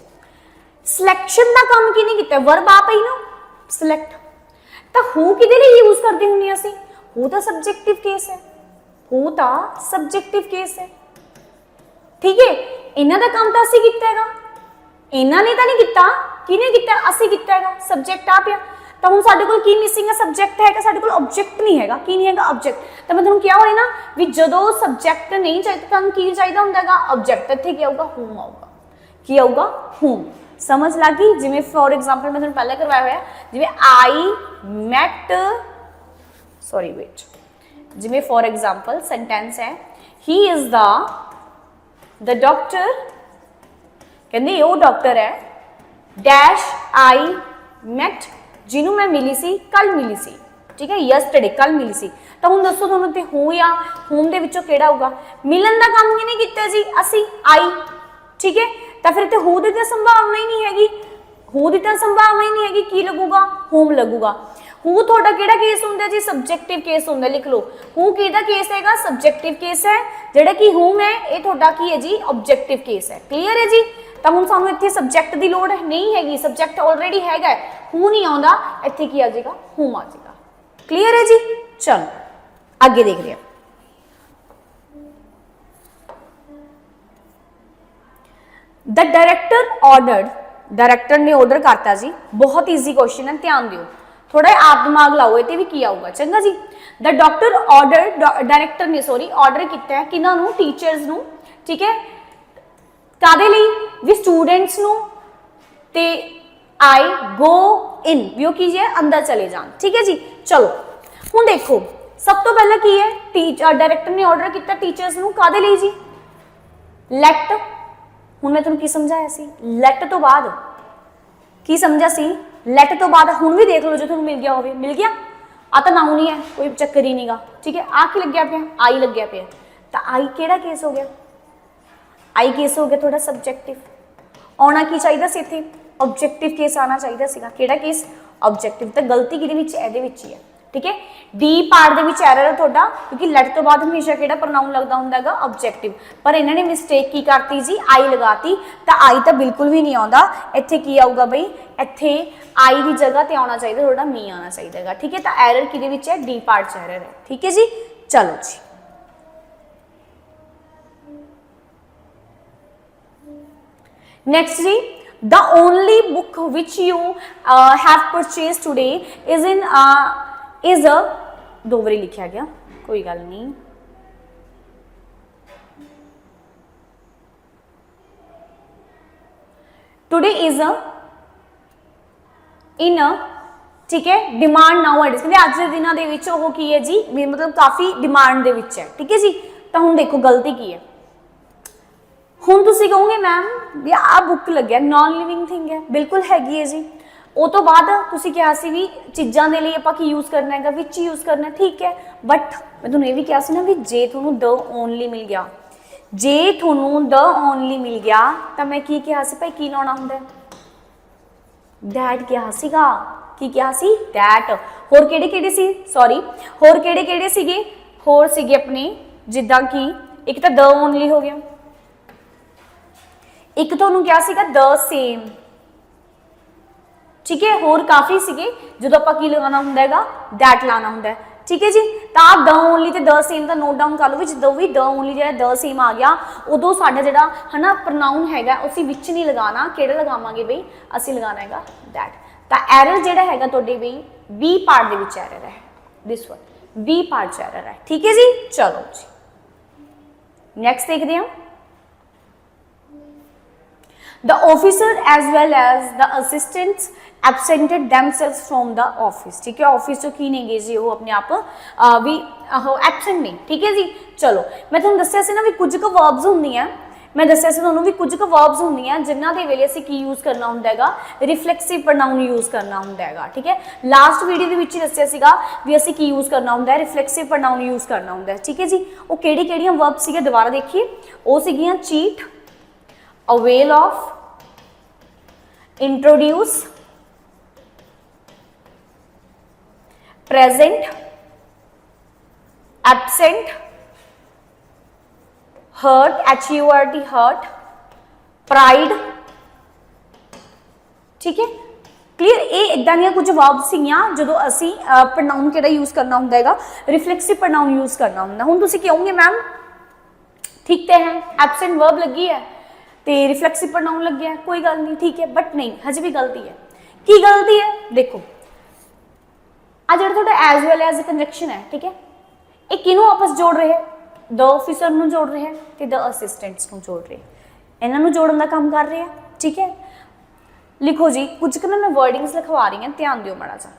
ਸਿਲੈਕਸ਼ਨ ਦਾ ਕੰਮ ਕਿਹਨੇ ਕੀਤਾ, ਵਰਬ ਆਪ ਹੀ ਨਾ, ਸਿਲੈਕਟ। ਤਾਂ ਹੂ ਕਿਹਦੇ ਲਈ ਯੂਜ਼ ਕਰਦੇ ਹੁੰਦੇ ਆ ਅਸੀਂ, ਹੂ ਤਾਂ ਸਬਜੈਕਟਿਵ ਕੇਸ ਹੈ, ਹੂ ਤਾਂ ਸਬਜੈਕਟਿਵ ਕੇਸ ਹੈ, ਠੀਕ ਹੈ। ਇਹਨਾਂ ਦਾ ਕੰਮ ਤਾਂ ਅਸੀਂ ਕੀਤਾ ਹੈਗਾ, ਇਹਨਾਂ ਨੇ ਤਾਂ ਨਹੀਂ ਕੀਤਾ, ਕਿਹਨੇ ਕੀਤਾ, ਅਸੀਂ ਕੀਤਾ ਹੈਗਾ। ਸਬਜੈਕਟ ਆ ਪਿਆ ਤਾਂ ਹੁਣ ਸਾਡੇ ਕੋਲ ਕੀ ਮਿਸਿੰਗ ਹੈ, ਸਬਜੈਕਟ ਹੈਗਾ, ਸਾਡੇ ਕੋਲ ਆਬਜੈਕਟ ਨਹੀਂ ਹੈਗਾ। ਕੀ ਨਹੀਂ ਹੈਗਾ, ਆਬਜੈਕਟ। ਤਾਂ ਮੈਂ ਤੁਹਾਨੂੰ ਕਿਹਾ ਹੋਇਆ ਨਾ ਵੀ ਜਦੋਂ ਸਬਜੈਕਟ ਨਹੀਂ ਚਾਹੀਦਾ ਤੁਹਾਨੂੰ ਕੀ ਚਾਹੀਦਾ ਹੁੰਦਾ ਹੈਗਾ, ਆਬਜੈਕਟ। ਇੱਥੇ ਕੀ ਆਊਗਾ, ਹੂਮ ਆਊਗਾ। ਕੀ ਆਊਗਾ, ਹੂਮ। ਸਮਝ ਲੱਗ ਗਈ। ਜਿਵੇਂ ਫੋਰ ਐਗਜ਼ਾਮਪਲ ਮੈਂ ਤੁਹਾਨੂੰ ਪਹਿਲਾਂ ਕਰਵਾਇਆ ਹੋਇਆ, ਜਿਵੇਂ ਆਈ ਮੈਟ, ਸੌਰੀ ਵੇਟ, ਜਿਵੇਂ ਫੋਰ ਐਗਜ਼ਾਮਪਲ ਸੈਂਟੈਂਸ ਹੈ, ਹੀ ਇਜ਼ ਦ ਡਾਕਟਰ, ਕਹਿੰਦੇ ਉਹ ਡਾਕਟਰ ਹੈ डैश आई मैट जिन्हों मैं मिली सी, कल मिली सी, ठीक है, यस्टरडे कल मिली सी। तो हुण दसो तुहानूं ते हूँ या होम दे विचों किहड़ा होगा, मिलन दा काम किहने कीता जी, असी आई, ठीक है। तो फिर ते हू दी तां संभावना ही नहीं हैगी, हू दी तां संभावना ही नहीं हैगी, की लगूगा, होम लगूगा। हू तुहाडा किहड़ा केस हुंदा जी, सब्जैक्टिव केस हुंदा, लिख लो। हू किहदा केस हैगा, सब्जैक्टिव केस है। जिहड़ा कि हूम है ये तुहाडा की है जी, ऑब्जेक्टिव केस है, क्लीयर है जी। तो हुण सानूं इत्थे सब्जैक्ट की लोड़ नहीं हैगी, सब्जैक्ट ऑलरेडी हैगा, हू नहीं आउंदा, इत्थे की आ जाएगा, हूम आ जाएगा, क्लीयर है जी। चलो आगे देख रहे हैं। द डायरेक्टर ऑर्डर्ड, डायरेक्टर ने ऑर्डर करता जी, बहुत ईजी क्वेश्चन है, ध्यान दिओ, थोड़ा आप दिमाग लाओ, ये भी की आऊगा, चंगा जी। द डॉक्टर ऑर्डर, डायरेक्टर ने सॉरी ऑर्डर किया है किन्हां नूं, टीचर्स नूं, ठीक है। कादे लई भी स्टूडेंट्स नूं ते आई गो इन भी वो कीजिए अंदर चले जान, ठीक है जी। चलो हुण देखो सब तो पहला की है, टीचर डायरेक्टर ने ऑर्डर किया टीचर्स नूं कादे लई जी, लैट। हुण मैं तुहानूं की समझाया सी, लैट तो बाद की समझा सी, लैट तो बाद हुण भी देख लो जो तुहानूं मिल गया होवे, मिल गया। आ तो नाउन ही है, कोई चक्कर ही नहीं गा, ठीक है। आ की लग्या पिया, आई लग्या पिया, तो आई किहड़ा केस हो गया, आई केस हो गया थोड़ा सब्जैक्टिव। आना की चाहिए सी इत्थे, ऑब्जेक्टिव केस आना चाहिए सीगा, किहड़ा केस, ऑब्जेक्टिव। तो गलती किहदे विच, इहदे विच ही है, ठीक है। डी पार्ट दे विच एरर है तुहाडा, क्योंकि लैट तो बाद हमेशा किहड़ा प्रनाउन लगदा हुंदा हैगा, ऑब्जेक्टिव। पर इन्हां ने मिसटेक की करती जी, आई लगाती, तो आई तो बिल्कुल भी नहीं आउंदा। इत्थे की आऊगा बई, इत्थे आई की जगह ते आना चाहिए थोड़ा मी आना चाहिए, ठीक है। तो एरर किहदे विच है, डी पार्ट च एरर है, ठीक है जी। चलो जी नेक्स्ट जी, the only book which you have purchase today is in is a, दो बारी लिखा गया, कोई गल नहीं, टूडे इज अ इन अ, ठीक है, डिमांड नाउ एट, कहते अज के दिनों के विच ओह की है जी, मतलब काफ़ी डिमांड दे विच है, ठीक है जी। तो हुण देखो गलती की है, ਹੁਣ ਤੁਸੀਂ ਕਹੋਗੇ ਮੈਮ ਵੀ ਆ ਬੁੱਕ ਲੱਗਿਆ ਨॉन ਲਿਵਿੰਗ ਥਿੰਗ ਹੈ, ਬਿਲਕੁਲ ਹੈਗੀ ਹੈ ਜੀ। ਉਹ ਤੋਂ ਬਾਅਦ ਤੁਸੀਂ ਕਿਹਾ ਸੀ ਵੀ ਚੀਜ਼ਾਂ ਦੇ ਲਈ ਆਪਾਂ ਕੀ ਯੂਜ਼ ਕਰਨਾ ਹੈਗਾ, ਵਿੱਚ ਯੂਜ਼ ਕਰਨਾ, ਠੀਕ ਹੈ। ਬਟ ਮੈਂ ਤੁਹਾਨੂੰ ਇਹ ਵੀ ਕਿਹਾ ਸੀ ਨਾ ਵੀ ਜੇ ਤੁਹਾਨੂੰ ਦ ਓਨਲੀ ਮਿਲ ਗਿਆ, ਜੇ ਤੁਹਾਨੂੰ ਦ ਓਨਲੀ ਮਿਲ ਗਿਆ ਤਾਂ ਮੈਂ ਕੀ ਕਿਹਾ ਸੀ ਭਾਈ, ਕੀ ਲਾਉਣਾ ਹੁੰਦਾ, ਦੈਟ ਕਿਹਾ ਸੀਗਾ। ਕੀ ਕਿਹਾ ਸੀ, ਦੈਟ। ਹੋਰ ਕਿਹੜੇ ਕਿਹੜੇ ਸੀ, ਸੌਰੀ ਹੋਰ ਕਿਹੜੇ ਕਿਹੜੇ ਸੀਗੇ, ਹੋਰ ਸੀਗੇ ਆਪਣੇ ਜਿੱਦਾਂ ਕਿ ਇੱਕ ਤਾਂ ਦ ਓਨਲੀ ਹੋ ਗਿਆ, ਇੱਕ ਤੁਹਾਨੂੰ ਕਿਹਾ ਸੀਗਾ ਦ ਸੇਮ, ठीक है। होर काफी सीगे जो आप की लगाना होंगे दैट लाना होंगे, ठीक है जी। तो आप द ओनली तो द सेम का नोट डाउन कर लो, जो भी द ओनली जो द सेम आ गया उदों साडा जिहड़ा है ना प्रनाउन हैगा उसी विच नहीं लगाना, किहड़ा लगावांगे बई असीं लगाना हैगा दैट। तो एरर जिहड़ा हैगा तुहाडे बई बी पार्ट दे विच एरर है, दिस वन बी पार्ट च एरर है, ठीक है जी। चलो जी नैक्सट देखते हैं। The officer as well as the assistants absented themselves from the office, ठीक है। ऑफिस की नहीं गए जी, वो अपने आप भी एबसेंट नहीं, ठीक है जी। चलो मैं तुहानूं दस्सिया सी ना भी कुछ वर्ब्स होंदियां, मैं दस्सिया सी तुहानूं भी कुछ वर्ब्स होंदियां जिन्हां दे वेले असीं की यूज़ करना हुंदा हैगा, रिफ्लेक्सिव प्रोनाउन यूज़ करना हुंदा हैगा, ठीक है। लास्ट वीडियो दे विच दस्सिया सीगा भी असीं की यूज़ करना हुंदा है, रिफ्लेक्सिव प्रोनाउन यूज़ करना हुंदा है, ठीक है जी। वो किहड़ी-किहड़ियां वर्ब्स सीगे दोबारा देखिए, वो सीगियां cheat, avail of, introduce, present, absent, hurt HURT hurt, pride, ठीक है क्लीयर। ये इदां दियां कुछ वर्ब्स सीगियां जदों असीं प्रोनाउन किहड़ा यूज़ करना हुंदा हैगा, रिफ्लेक्सिव प्रोनाउन यूज़ करना हुंदा। हुण तुसीं कहोगे मैम ठीक तो है एब्सेंट वर्ब लगी है तो रिफ्लेक्सिव प्रोनाउन लग गया, कोई गल नहीं, ठीक है। बट नहीं हजे भी गलती है, की गलती है देखो आ जो एज वेल एज कंजक्शन है, ठीक है, ये किनू आपस जोड़ रहे हैं, द ऑफिसर नू जोड़ रहे हैं तो द असिस्टेंट्स नू जोड़ रहे हैं, इन्होंने जोड़न का काम कर रहे हैं, ठीक है। लिखो जी कुछ क मैं वर्डिंग्स लिखवा रही हूँ, ध्यान दिओ माड़ा सा।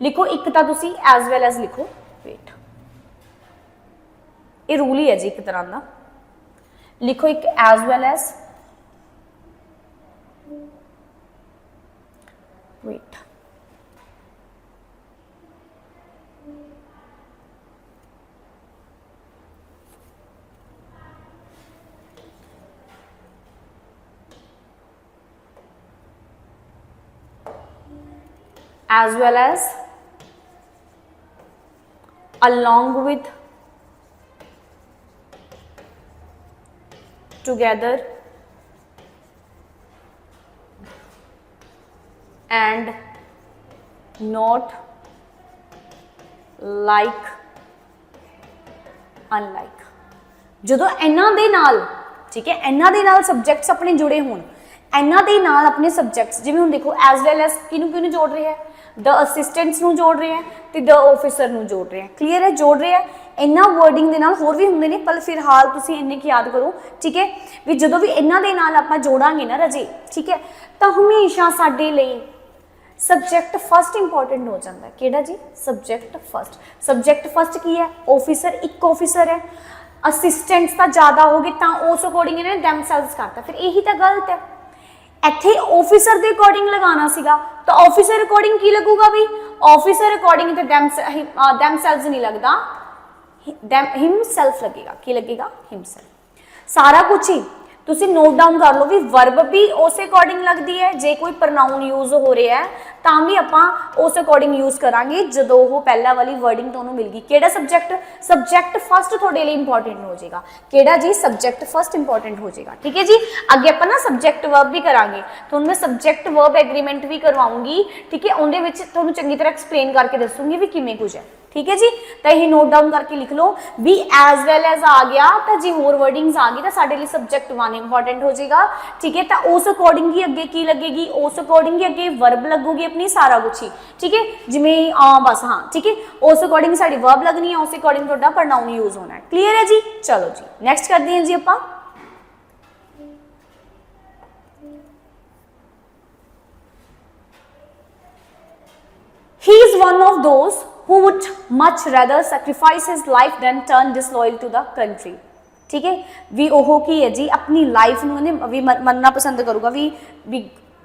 लिखो एक तो तुसी एज वेल एज लिखो, वेट ये रूल ही है जी एक तरह का। लिखो एक as well as, wait as well as, along with, together, and, not, like, unlike। जो इन्हां दे नाल, ठीक है, इन्हां दे नाल सबजैक्ट्स अपने जुड़े होण, इन्हां दे नाल अपने सबजैक्ट्स जिवें हुण देखो एज वेल एज किनू जोड़ रहे हैं, द असिस्टेंट्स नू जोड़ रहे हैं तो द ऑफिसर नू जोड़ रहे हैं, क्लीयर है, जोड़ रहे हैं। इन्हां वर्डिंग दे नाल होर भी हुंदे ने पर फिलहाल तुसीं इन्ने की याद करो, ठीक है। भी जदों भी इन्हां दे नाल आपां जोड़ांगे ना राजे, ठीक है, तो हमेशा साडे लई सबजैक्ट फस्ट इंपॉर्टेंट हो जाता है। किहड़ा जी, सबजैक्ट फस्ट। सबजैक्ट फस्ट की है, ऑफिसर एक ऑफिसर है, असिस्टेंट्स तो ज़्यादा हो गए तो उस अकॉर्डिंग इन्होंने दैमसेल्व्स करता, फिर यही तो गलत है। इत्थे ऑफिसर के अकॉर्डिंग लगाना सीगा तो ऑफिसर अकॉर्डिंग की लगूगा भी, ऑफिसर अकॉर्डिंग तो दैमसेल्व्स नहीं लगता, हिमसेल्फ लगेगा, की लगेगा, हिमसेल्फ। सारा कुछ ही तुसी नोट डाउन कर लो भी वर्ब भी उस अकॉर्डिंग लगती है, जे कोई प्रनाउन यूज हो रहा है तो भी आपां उस अकॉर्डिंग यूज करांगे जदों वो पहला वाली वर्डिंग तुहानूं मिल गई। किहड़ा सबजैक्ट, सबजैक्ट फस्ट तुहाडे लई इंपॉर्टेंट हो जाएगा। किहड़ा जी, सबजैक्ट फस्ट इंपॉर्टेंट हो जाएगा, ठीक है जी। अगे आपां ना सबजैक्ट वर्ब भी करांगे, तुहानूं मैं सबजैक्ट वर्ब एग्रीमेंट भी करवाऊंगी, ठीक है। उहदे विच तुहानूं चंगी तरह एक्सप्लेन करके दसूंगी भी किवें कुछ है, ठीक है जी। तो यही नोट डाउन करके लिख लो भी एज वेल एज आ गया तो जी होर वर्डिंग्स आ गई तो साडे लिए सबजैक्ट वन इंपॉर्टेंट हो जाएगा, ठीक है। तो उस अकॉर्डिंग ही अगे की लगेगी, उस अकॉर्डिंग ही अगे वर्ब लगूगी अपनी, सारा कुछ ही, ठीक है। जिमें बस हाँ, ठीक है, उस अकॉर्डिंग साडी वर्ब लगनी है, उस अकॉर्डिंग तुहाडा प्रोनाउन यूज होना है, क्लीयर है जी। चलो जी नैक्सट करते हैं जी आपां। He is one of those who would much rather sacrifice his life than turn disloyal to the country, ठीक है भी ਉਹ ਕੀ ਹੈ ਜੀ ਆਪਣੀ ਲਾਈਫ ਨੂੰ ਕਹਿੰਦੇ ਵੀ ਮੰਨਣਾ ਪਸੰਦ ਕਰੂਗਾ ਵੀ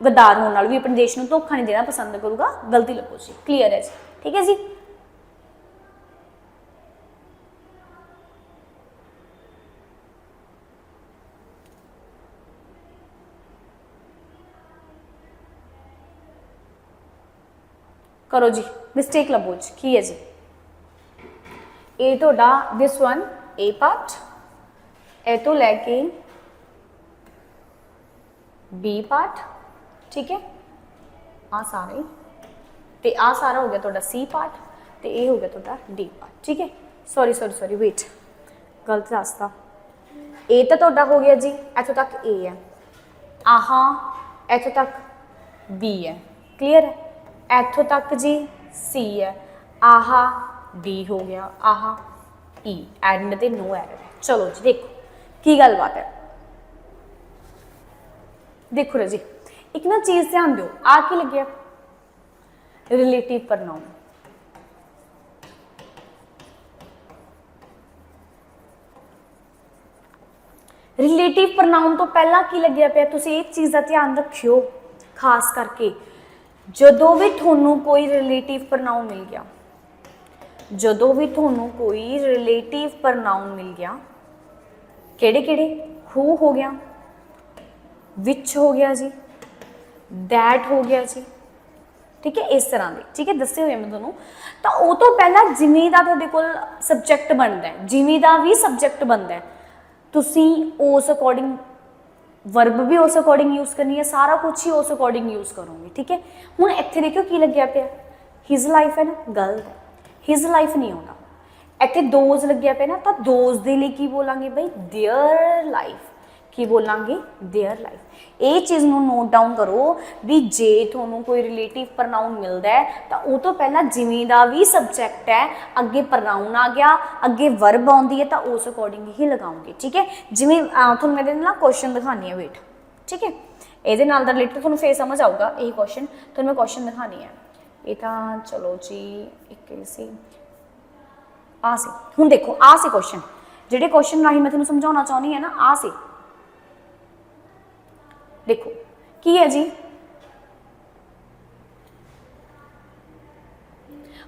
ਗਦਾਰ ਹੋਣ ਨਾਲ ਵੀ ਆਪਣੇ ਦੇਸ਼ ਨੂੰ ਧੋਖਾ ਨਹੀਂ ਦੇਣਾ ਪਸੰਦ ਕਰੂਗਾ ਗਲਤੀ ਲੱਭੋ ਜੀ ਕਲੀਅਰ ਹੈ ਜੀ ਠੀਕ ਹੈ ਜੀ करो जी मिस्टेक लभो जी की है जी ए तो this one A part A तो लैके बी पार्ट ठीक है आ सारे ते आ सारा हो गया तो सी पार्ट ते ए हो गया तो डी पार्ट ठीक है सॉरी सॉरी सॉरी वेट गलत रास्ता ए तो हो गया जी इथों तक ए है आहा इथों तक बी है क्लियर है इथों तक जी सी है आहा डी हो गया आहा ई एंड ते नो एरर है चलो जी देखो की गलबात है देखो जी एक ना चीज ध्यान दो आ की लगे रिलेटिव प्रोनाउन रिलेटिव प्रोनाउन तो पहला की लग्या पिया तुसीं एक चीज़ का ध्यान रखियो खास करके ਜਦੋਂ ਵੀ ਤੁਹਾਨੂੰ ਕੋਈ ਰਿਲੇਟਿਵ ਪ੍ਰਨਾਉਨ ਮਿਲ ਗਿਆ ਜਦੋਂ ਵੀ ਤੁਹਾਨੂੰ ਕੋਈ ਰਿਲੇਟਿਵ ਪ੍ਰਨਾਉਨ ਮਿਲ ਗਿਆ ਕਿਹੜੇ ਕਿਹੜੇ ਹੂ ਹੋ ਗਿਆ ਵਿਚ ਹੋ ਗਿਆ ਜੀ ਦੈਟ ਹੋ ਗਿਆ ਜੀ ਠੀਕ ਹੈ ਇਸ ਤਰ੍ਹਾਂ ਦੇ ਠੀਕ ਹੈ ਦੱਸੇ ਹੋਏ ਮੈਂ ਤੁਹਾਨੂੰ ਤਾਂ ਉਹ ਤੋਂ ਪਹਿਲਾਂ ਜਿਵੇਂ ਦਾ ਤੁਹਾਡੇ ਕੋਲ ਸਬਜੈਕਟ ਬਣਦਾ ਹੈ ਜਿਵੇਂ ਦਾ ਵੀ ਸਬਜੈਕਟ ਬਣਦਾ ਹੈ ਤੁਸੀਂ ਉਸ ਅਕੋਰਡਿੰਗ वर्ब भी उस अकॉर्डिंग यूज करनी है सारा कुछ ही उस अकॉर्डिंग यूज करोगे ठीक है हुण इत्थे देखियो की लग्या पिया हिज लाइफ है ना गलत है हिज लाइफ नहीं आउंदा इत्थे दोज लग्या पिया ना तो दोज दे लई की बोलांगे भाई देयर लाइफ की बोलांगे देयर लाइफ ये चीज़ नूं नोट डाउन करो भी जे तुहानूं कोई रिलेटिव प्रनाउन मिलदा है तो उस तो पहला जिवें दा भी सब्जैक्ट है अगे प्रनाउन आ गया अगे वर्ब आउंदी है तो उस अकॉर्डिंग ही लगाओगे ठीक है जिवें तुहानूं मैं ना क्वेश्चन दिखानी है वेट ठीक है ये नाल दा रिलेटेड तुहानूं फिर समझ आऊगा यही क्वेश्चन तुहानूं मैं क्वेश्चन दिखानी है ये तो चलो जी एक सी आ सी हुण देखो आ सी क्वेश्चन जिहड़े क्वेश्चन राही मैं तुहानूं समझाउणा चाहुंदी है ना आ सी देखो की है जी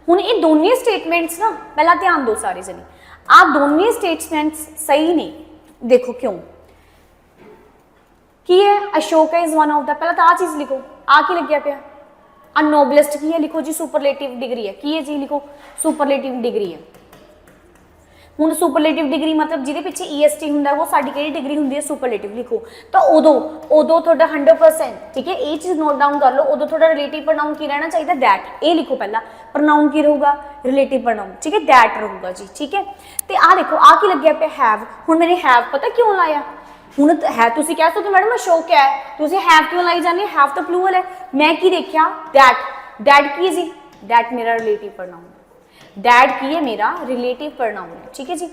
हुण ये दोनों स्टेटमेंट्स ना पहला ध्यान दो सारे जने आ दोनों स्टेटमेंट्स सही नहीं देखो क्यों की है Ashok is one of the पहला तो आ चीज लिखो आ की लग गया पिया आ नोबलेस्ट की है लिखो जी सुपरलेटिव डिग्री है की है जी लिखो सुपरलेटिव डिग्री है हुण सुपरलेटिव डिग्री मतलब जिहदे पिछे EST हुंदा वो साडी किहड़ी डिग्री हुंदी है सुपरलेटिव लिखो तो उदों तुहाडा 100% ठीक है ये चीज़ नोट डाउन कर लो उदों तुहाडा रिलेटिव प्रोनाउन की रहना चाहिए दैट ये लिखो पहला प्रोनाउन की रहूगा रिलेटिव प्रोनाउन ठीक है दैट रहूगा जी ठीक है तो आ देखो आ की लग्या पे हैव हुण मैंने हैव पता क्यों लाया हुण है तुसीं कह सकते मैडम अशोक है तुसीं हैव क्यों लाई जाने हैव तो प्लूरल है मैं की देखिया दैट की जी दैट मेरा रिलेटिव प्रोनाउन दैट की है मेरा रिलेटिव प्रोनाउन है ठीक है जी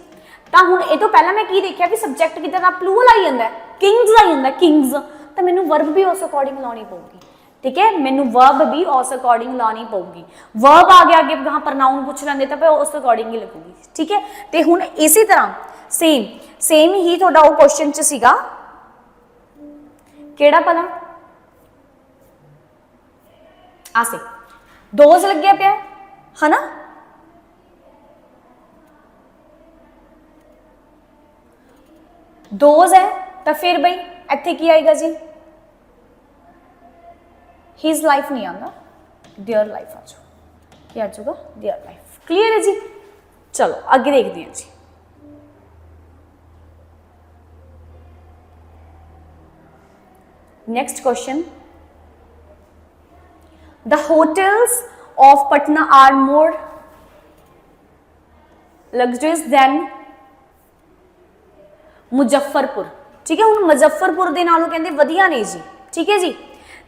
तो हुण ये तो पहला मैं की देखिया भी सब्जैक्ट किधर दा प्लूरल आई जांदा किंग्स आई जांदा किंग्स तो मैनू वर्ब भी उस अकॉर्डिंग लानी पऊगी ठीक है मैनू वर्ब भी उस अकॉर्डिंग लानी पऊगी वर्ब आ गया अगे हाँ प्रोनाउन पूछ लेंदे तो उस अकॉर्डिंग ही लगूगी ठीक है तो हुण इसी तरह सेम ही थोड़ा वो क्वेश्चन च सीगा केड़ा भला आ से दोज लग्या पिया है ना दोज है तो फिर बई इत्थे की आएगा जी हिज लाइफ नहीं आंदा देयर लाइफ आ जाओ क्या आ जाऊगा देयर लाइफ क्लियर है जी चलो आगे देखते हैं जी next question the hotels of Patna are more luxurious than Muzaffarpur ठीक है हुण मुजफ्फरपुर दे नालों कहंदे वधिया नहीं जी ठीक है जी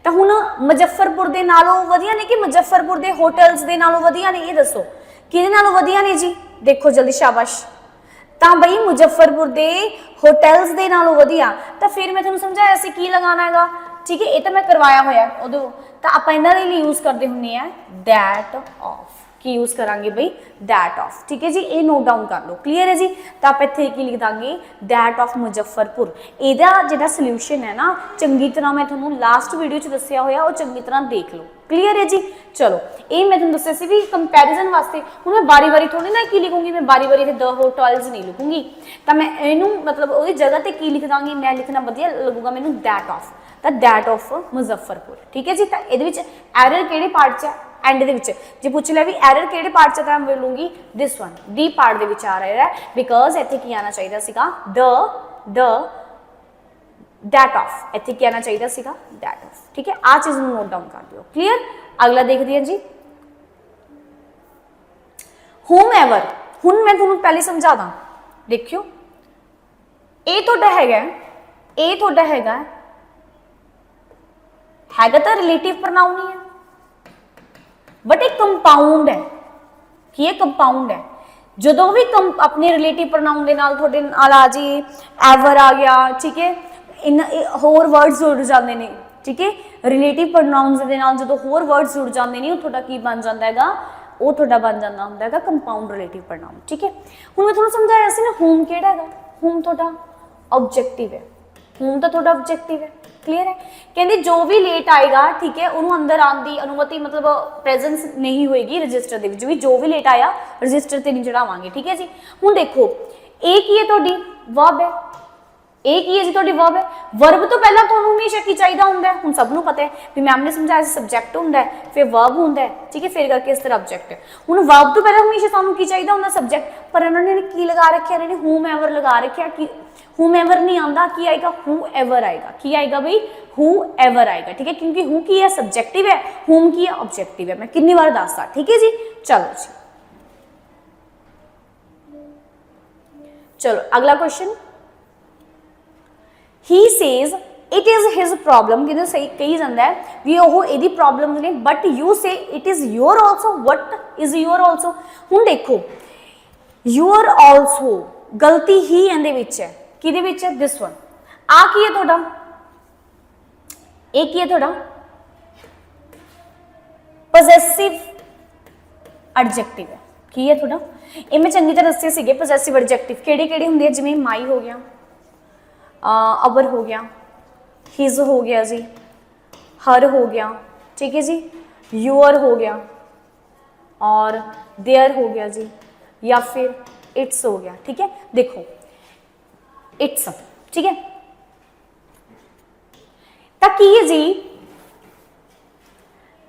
तो हुण मुजफ्फरपुर दे नालों वधिया नहीं कि मुजफ्फरपुर दे होटल्स दे नालों वधिया नहीं ये दसो किहदे नालों वधिया नहीं जी देखो जल्दी शाबाश तो बई मुजफ्फरपुर दे होटल्स दे नालों वधिया तो फिर मैं तुहानूं समझाया सी की लगाना हैगा ठीक है ये तो मैं करवाया होया उदों तो आपां इन्हां दे लई यूज करदे हुंदे आ दैट ऑफ की यूज़ करांगे बई दैट ऑफ, ठीक है जी, ये नोट डाउन कर लो, क्लीयर है जी। तो आप इत्थे की लिख दांगे दैट ऑफ मुजफ्फरपुर। इहदा जिहड़ा सोल्यूशन है ना चंगी तरह मैं तुहानूं लास्ट वीडियो च दस्सिया होया वो चंगी तरह देख लो, क्लीयर है जी। चलो ये मैं तुहानूं दस्सिया सी भी कंपैरिजन वास्ते, हुण मैं बारी बारी थोड़ी ना की लिखूंगी, मैं बारी बारी द होटल्स नहीं लिखूंगी, तो मैं इनू मतलब उहदी जगह ते की लिख दांगी, मैं लिखना वधिया लगूगा मैनूं दैट ऑफ, तो दैट ऑफ मुजफ्फरपुर, ठीक है जी। तो ये एरर किहड़े पार्ट च है, एंड दे विच जे पूछ लिया भी एरर किहड़े पार्ट च, मैं बोलूंगी दिस वन डी पार्ट दे विच आ रहा है, बिकॉज इत्थे की आना चाहिए सीगा द दैट ऑफ, इत्थे की आना चाहिए सीगा दैट ऑफ, ठीक है। आ चीज नूं नोट डाउन कर दिओ, क्लीयर। अगला देखते हैं जी होम एवर। हुण मैं तुहानूं पहले समझा दा, देखियो ये तुहाडा हैगा, ये तुहाडा हैगा तो रिलेटिव प्रनाउन ही है, बट एक कंपाउंड है कि ये कंपाउंड है। जो भी अपने रिलेटिव प्रनाउन के नाल तुहाडे नाल आ जी एवर आ गया, ठीक है, इन होर वर्ड्स जुड़ जाते हैं, ठीक है, रिलेटिव प्रनाउनस के नाल जो होर वर्ड्स जुड़ जाते हैं तुहाडा की बन जाता है, वो तुहाडा बन जाता होंदा है कंपाउंड रिलेटिव प्रनाउन, ठीक है। हुण मैं तुहानूं समझाया सी ना होम किहड़ा है, होम तुहाडा ऑब्जेक्टिव है, होम तो तुहाडा ऑब्जेक्टिव है, क्लीयर है। कहते जो भी लेट आएगा, ठीक है, उन्होंने अंदर आने की अनुमति मतलब प्रेजेंस नहीं होएगी रजिस्टर के भी, जो भी लेट आया रजिस्टर से नहीं चढ़ावांगे, ठीक है जी। हुण देखो ये की है तुहाडी वर्ब है, ये की है जी तुहाडी वर्ब है। वर्ब तो पहला तुहानूं हमेशा की चाहिदा हुंदा है, हुण सब नूं पता है भी मैम ने समझाया सब्जैक्ट हुंदा है, फिर वर्ब हुंदा है, ठीक है, फिर करके इस तरह ऑब्जेक्ट है। हुण वर्ब तो पहला हमेशा सानूं की चाहिदा हुंदा सब्जैक्ट, पर इन्होंने की लगा रखा, इन्होंने होम एवर लगा रखा कि हूम एवर नहीं आता, की आएगा हु एवर आएगा, की आएगा भाई हु एवर आएगा, ठीक है, क्योंकि हु की है सब्जेक्टिव है, होम की है ऑब्जेक्टिव है। मैं कितनी बार दसदा, ठीक है जी। चलो जी, चलो अगला question. He says it is his problem, कि सही कही जाता है भी वो यदि प्रॉब्लम ने, बट यू से it is your also, what is your also. हुण देखो योर ऑल्सो गलती ही इहदे विच है, किहदे विच है, दिस वन। आ की है तुहाडा, एक की है तुहाडा पॉजेसिव एडजेक्टिव है, की है तुहाडा, ये मैं चंगी तरह दस्से सीगे पॉजेसिव एडजेक्टिव किहड़े-किहड़े हुंदे आ, जिवें माई हो गया, अवर हो गया, हिज हो गया जी, हर हो गया, ठीक है जी, यूअर हो गया और देयर हो गया जी, या फिर इट्स हो गया, ठीक है। देखो इट्स, ठीक है, तो की है जी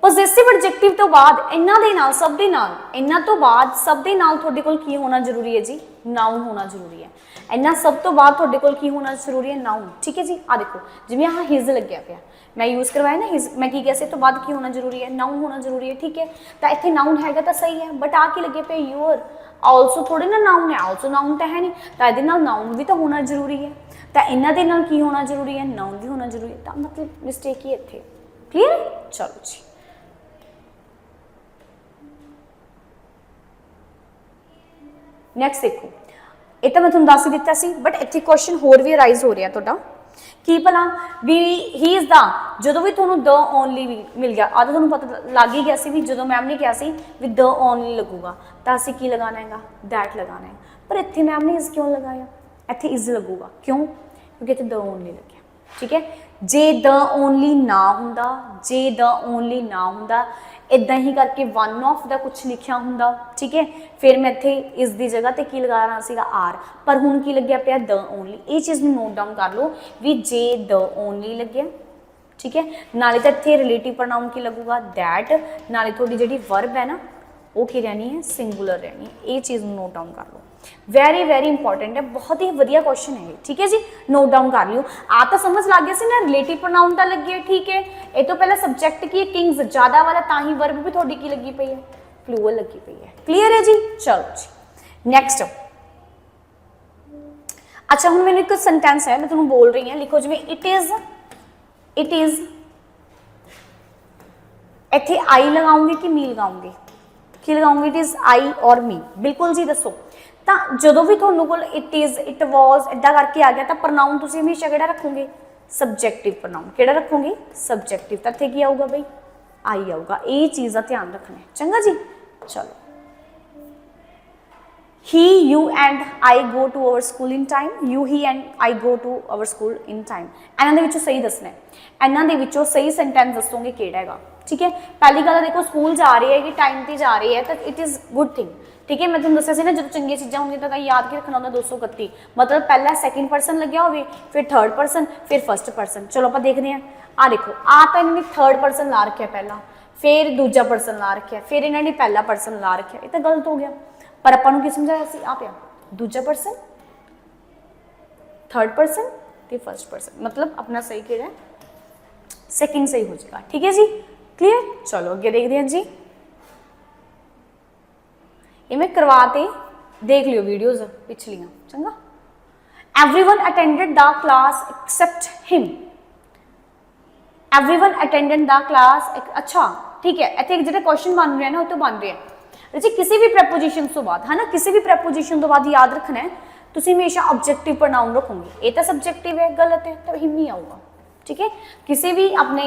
पॉजेसिव एडजेक्टिव तो बाद इन्हां दे नाल सब दे नाल, इन्हां तो बाद सब दे नाल तुहाडे कोल की होना जरूरी है जी, नाउन होना जरूरी है। इन्हां सब तो बाद तुहाडे कोल की होना जरूरी है, नाउन, ठीक है जी। आ देखो जिवें आह हिज लग्या पिया, मैं यूज़ करवाया ना हिज, मैं की कैसे तो बाद की होना जरूरी है, नाउन होना जरूरी है, ठीक है। तो इत्थे नाउन हैगा तो सही है, बट आ के लगे पे यूअर ऑल्सो थोड़े ना नाउन है, ऑल्सो नाउन तो है नहीं, तो ये नाउन भी तो होना जरूरी है, तो इन्हां दे नाल की होना जरूरी है, नाउन भी होना जरूरी है, तो मतलब मिसटेक ही इत्थे, क्लीयर। चलो जी नैक्सट देखो, ये तो मैं तुहानूं दस ही दिता सी, बट इत्थे क्वेश्चन होर भी अराइज हो रहा तुहाडा की भला भी ही इज द, जो भी तुहानूं द ओनली भी मिल गया, आ तो तुहानूं पता लग ही गया सी भी जो मैम ने कहा सी भी द ओनली लगूगा, तो असीं की लगाना है दैट लगाना है, पर इत्थे मैम ने इज क्यों लगाया, इत्थे इज लगूगा, क्यों, क्योंकि इत्थे द ओनली लग्या, ठीक है। जे द ओनली ना हुंदा, जे द ओनली ना हुंदा, इदा ही करके वन ऑफ द कुछ लिखिया हुंदा, ठीक है, फिर मैं इत्थे इस दी जगह ते की लगाना सीगा आर, पर हुण की लग्या पिया द ओनली। ये चीज़ नूं नोट डाउन कर लो भी जे द ओनली लग्या, ठीक है, नाले तो इत्थे रिलेटिव प्रनाउन की लगूगा दैट, नाले थोड़ी जिहड़ी वर्ब है ना वो की रहनी है सिंगुलर रहनी है, ये चीज़ नोट डाउन कर लो, वेरी वेरी इंपॉर्टेंट है, बहुत ही वधिया क्वेश्चन है, ठीक है जी, नोट डाउन कर लियो। आ तो समझ लग गया सी ना रिलेटिव प्रोनाउन तो लगे, ठीक है, ये तो पहले सब्जेक्ट की किंग्स ज्यादा वाला, ता ही वर्ब भी थोड़ी की लगी पई है, प्लूरल लगी पई है, क्लीयर है जी। चलो जी नैक्सट, अच्छा हुण मैंने एक सेंटेंस है मैं तुहानूं बोल रही हूँ, लिखो जिवें इट इज इत्थे आई लगाऊंगी कि मी लगाऊंगी, की लगाऊंगी, इट इज आई और मी, बिल्कुल जी दसो। तो जो भी तुहानूं कोल इट इज इट वॉज इदा करके आ गया, तो प्रनाउन तुसीं हमेशा किहड़ा रखोगे, सब्जैक्टिव प्रनाउन, किहड़ा रखोगे सब्जैक्टिव, तो इत्थे की आऊगा बई आई आऊगा, ये चीज़ का ध्यान रखना है, चंगा जी। चलो he, you and I go to our school in time, you, he and I go to our school in time। ਇਹਨਾਂ ਦੇ ਵਿੱਚੋਂ ਸਹੀ ਦੱਸਣਾ ਹੈ, ਇਹਨਾਂ ਦੇ ਵਿੱਚੋਂ ਸਹੀ ਸੈਂਟੈਂਸ ਦੱਸੋਗੇ ਕਿਹੜਾ ਹੈਗਾ। ਠੀਕ ਹੈ, ਪਹਿਲੀ ਗੱਲ ਦੇਖੋ ਸਕੂਲ ਜਾ ਰਹੀ ਹੈ ਕਿ ਟਾਈਮ ਤੇ ਜਾ ਰਹੀ ਹੈ ਤਾਂ ਇਟ ਇਜ਼ ਗੁੱਡ ਥਿੰਗ। ਠੀਕ ਹੈ, ਮੈਂ ਤੁਹਾਨੂੰ ਦੱਸਿਆ ਸੀ ਨਾ ਜਦੋਂ ਚੰਗੀਆਂ ਚੀਜ਼ਾਂ ਹੁੰਦੀਆਂ ਤਾਂ ਯਾਦ ਕੀ ਰੱਖਣਾ ਹੁੰਦਾ 231, ਮਤਲਬ ਪਹਿਲਾਂ ਸੈਕਿੰਡ ਪਰਸਨ ਲੱਗਿਆ ਹੋਵੇ, ਫਿਰ ਥਰਡ ਪਰਸਨ, ਫਿਰ ਫਸਟ ਪਰਸਨ। ਚਲੋ ਆਪਾਂ ਦੇਖਦੇ ਹਾਂ। ਆ ਦੇਖੋ ਆ ਤਾਂ ਇਹਨਾਂ ਨੇ ਥਰਡ ਪਰਸਨ ਲਾ ਰੱਖਿਆ ਪਹਿਲਾਂ, ਫਿਰ ਦੂਜਾ ਪਰਸਨ ਲਾ ਰੱਖਿਆ, ਫਿਰ ਇਹਨਾਂ ਨੇ ਪਹਿਲਾ ਪਰਸਨ ਲਾ ਰੱਖਿਆ, ਇਹ ਤਾਂ ਗਲਤ ਹੋ ਗਿਆ। ਪਰ ਆਪਾਂ ਨੂੰ ਕੀ ਸਮਝਾਇਆ ਸੀ, ਆ ਪਿਆ ਦੂਜਾ ਪਰਸਨ, ਥਰਡ ਪਰਸਨ ਤੇ ਫਸਟ ਪਰਸਨ, मतलब अपना सही किहड़ा है, सेकंड सही हो जाएगा। ठीक है जी, क्लियर। चलो अगे देखते हैं जी, ये मैं करवाते, देख लियो वीडियोज पिछलियां चंगा। Everyone attended the class except him, everyone attended the class. अच्छा ठीक है, इत्थे जिहड़े क्वेश्चन बन रहे हैं ना, वो तो बन रहे हैं जी किसी भी प्रैपोजिशन तो बाद, है ना, किसी भी प्रैपोजिशन तो बाद याद रखना है तुसीं हमेशा ऑब्जेक्टिव प्रोनाउन रखोगे। ये तो सब्जेक्टिव है, गलत है तो हिम ही आऊगा। ठीक है, किसी भी अपने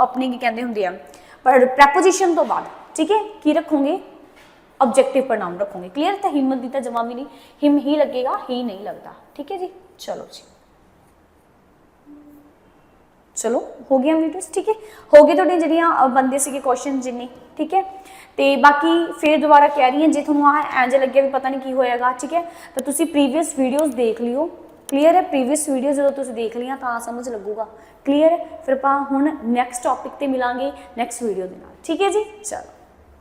अपने की कहते होंगे पर प्रैपोजिशन तो बाद, ठीक है, की रखोगे ऑब्जेक्टिव प्रोनाउन रखोगे। क्लियर। तो हिम की तो जमा भी नहीं, हिम ही लगेगा, ही नहीं लगता। ठीक है जी, चलो जी, चलो हो गया वीडियोस। ठीक है, हो गए थोड़े जड़ियाँ बनते से क्वेश्चन जिन्ने। ठीक है, तो बाकी फिर दोबारा कह रही हैं जो थोड़ा इंज लगे भी पता नहीं की होएगा। ठीक है, तो तुसी प्रीवियस वीडियोस देख लियो। क्लीयर है, प्रीवियस वीडियो जो तुसी देख लिया तो समझ लगूगा। क्लीयर है, फिर आप हुण नैक्सट टॉपिक पर मिलांगे नैक्सट वीडियो के नाल। ठीक है जी, चलो।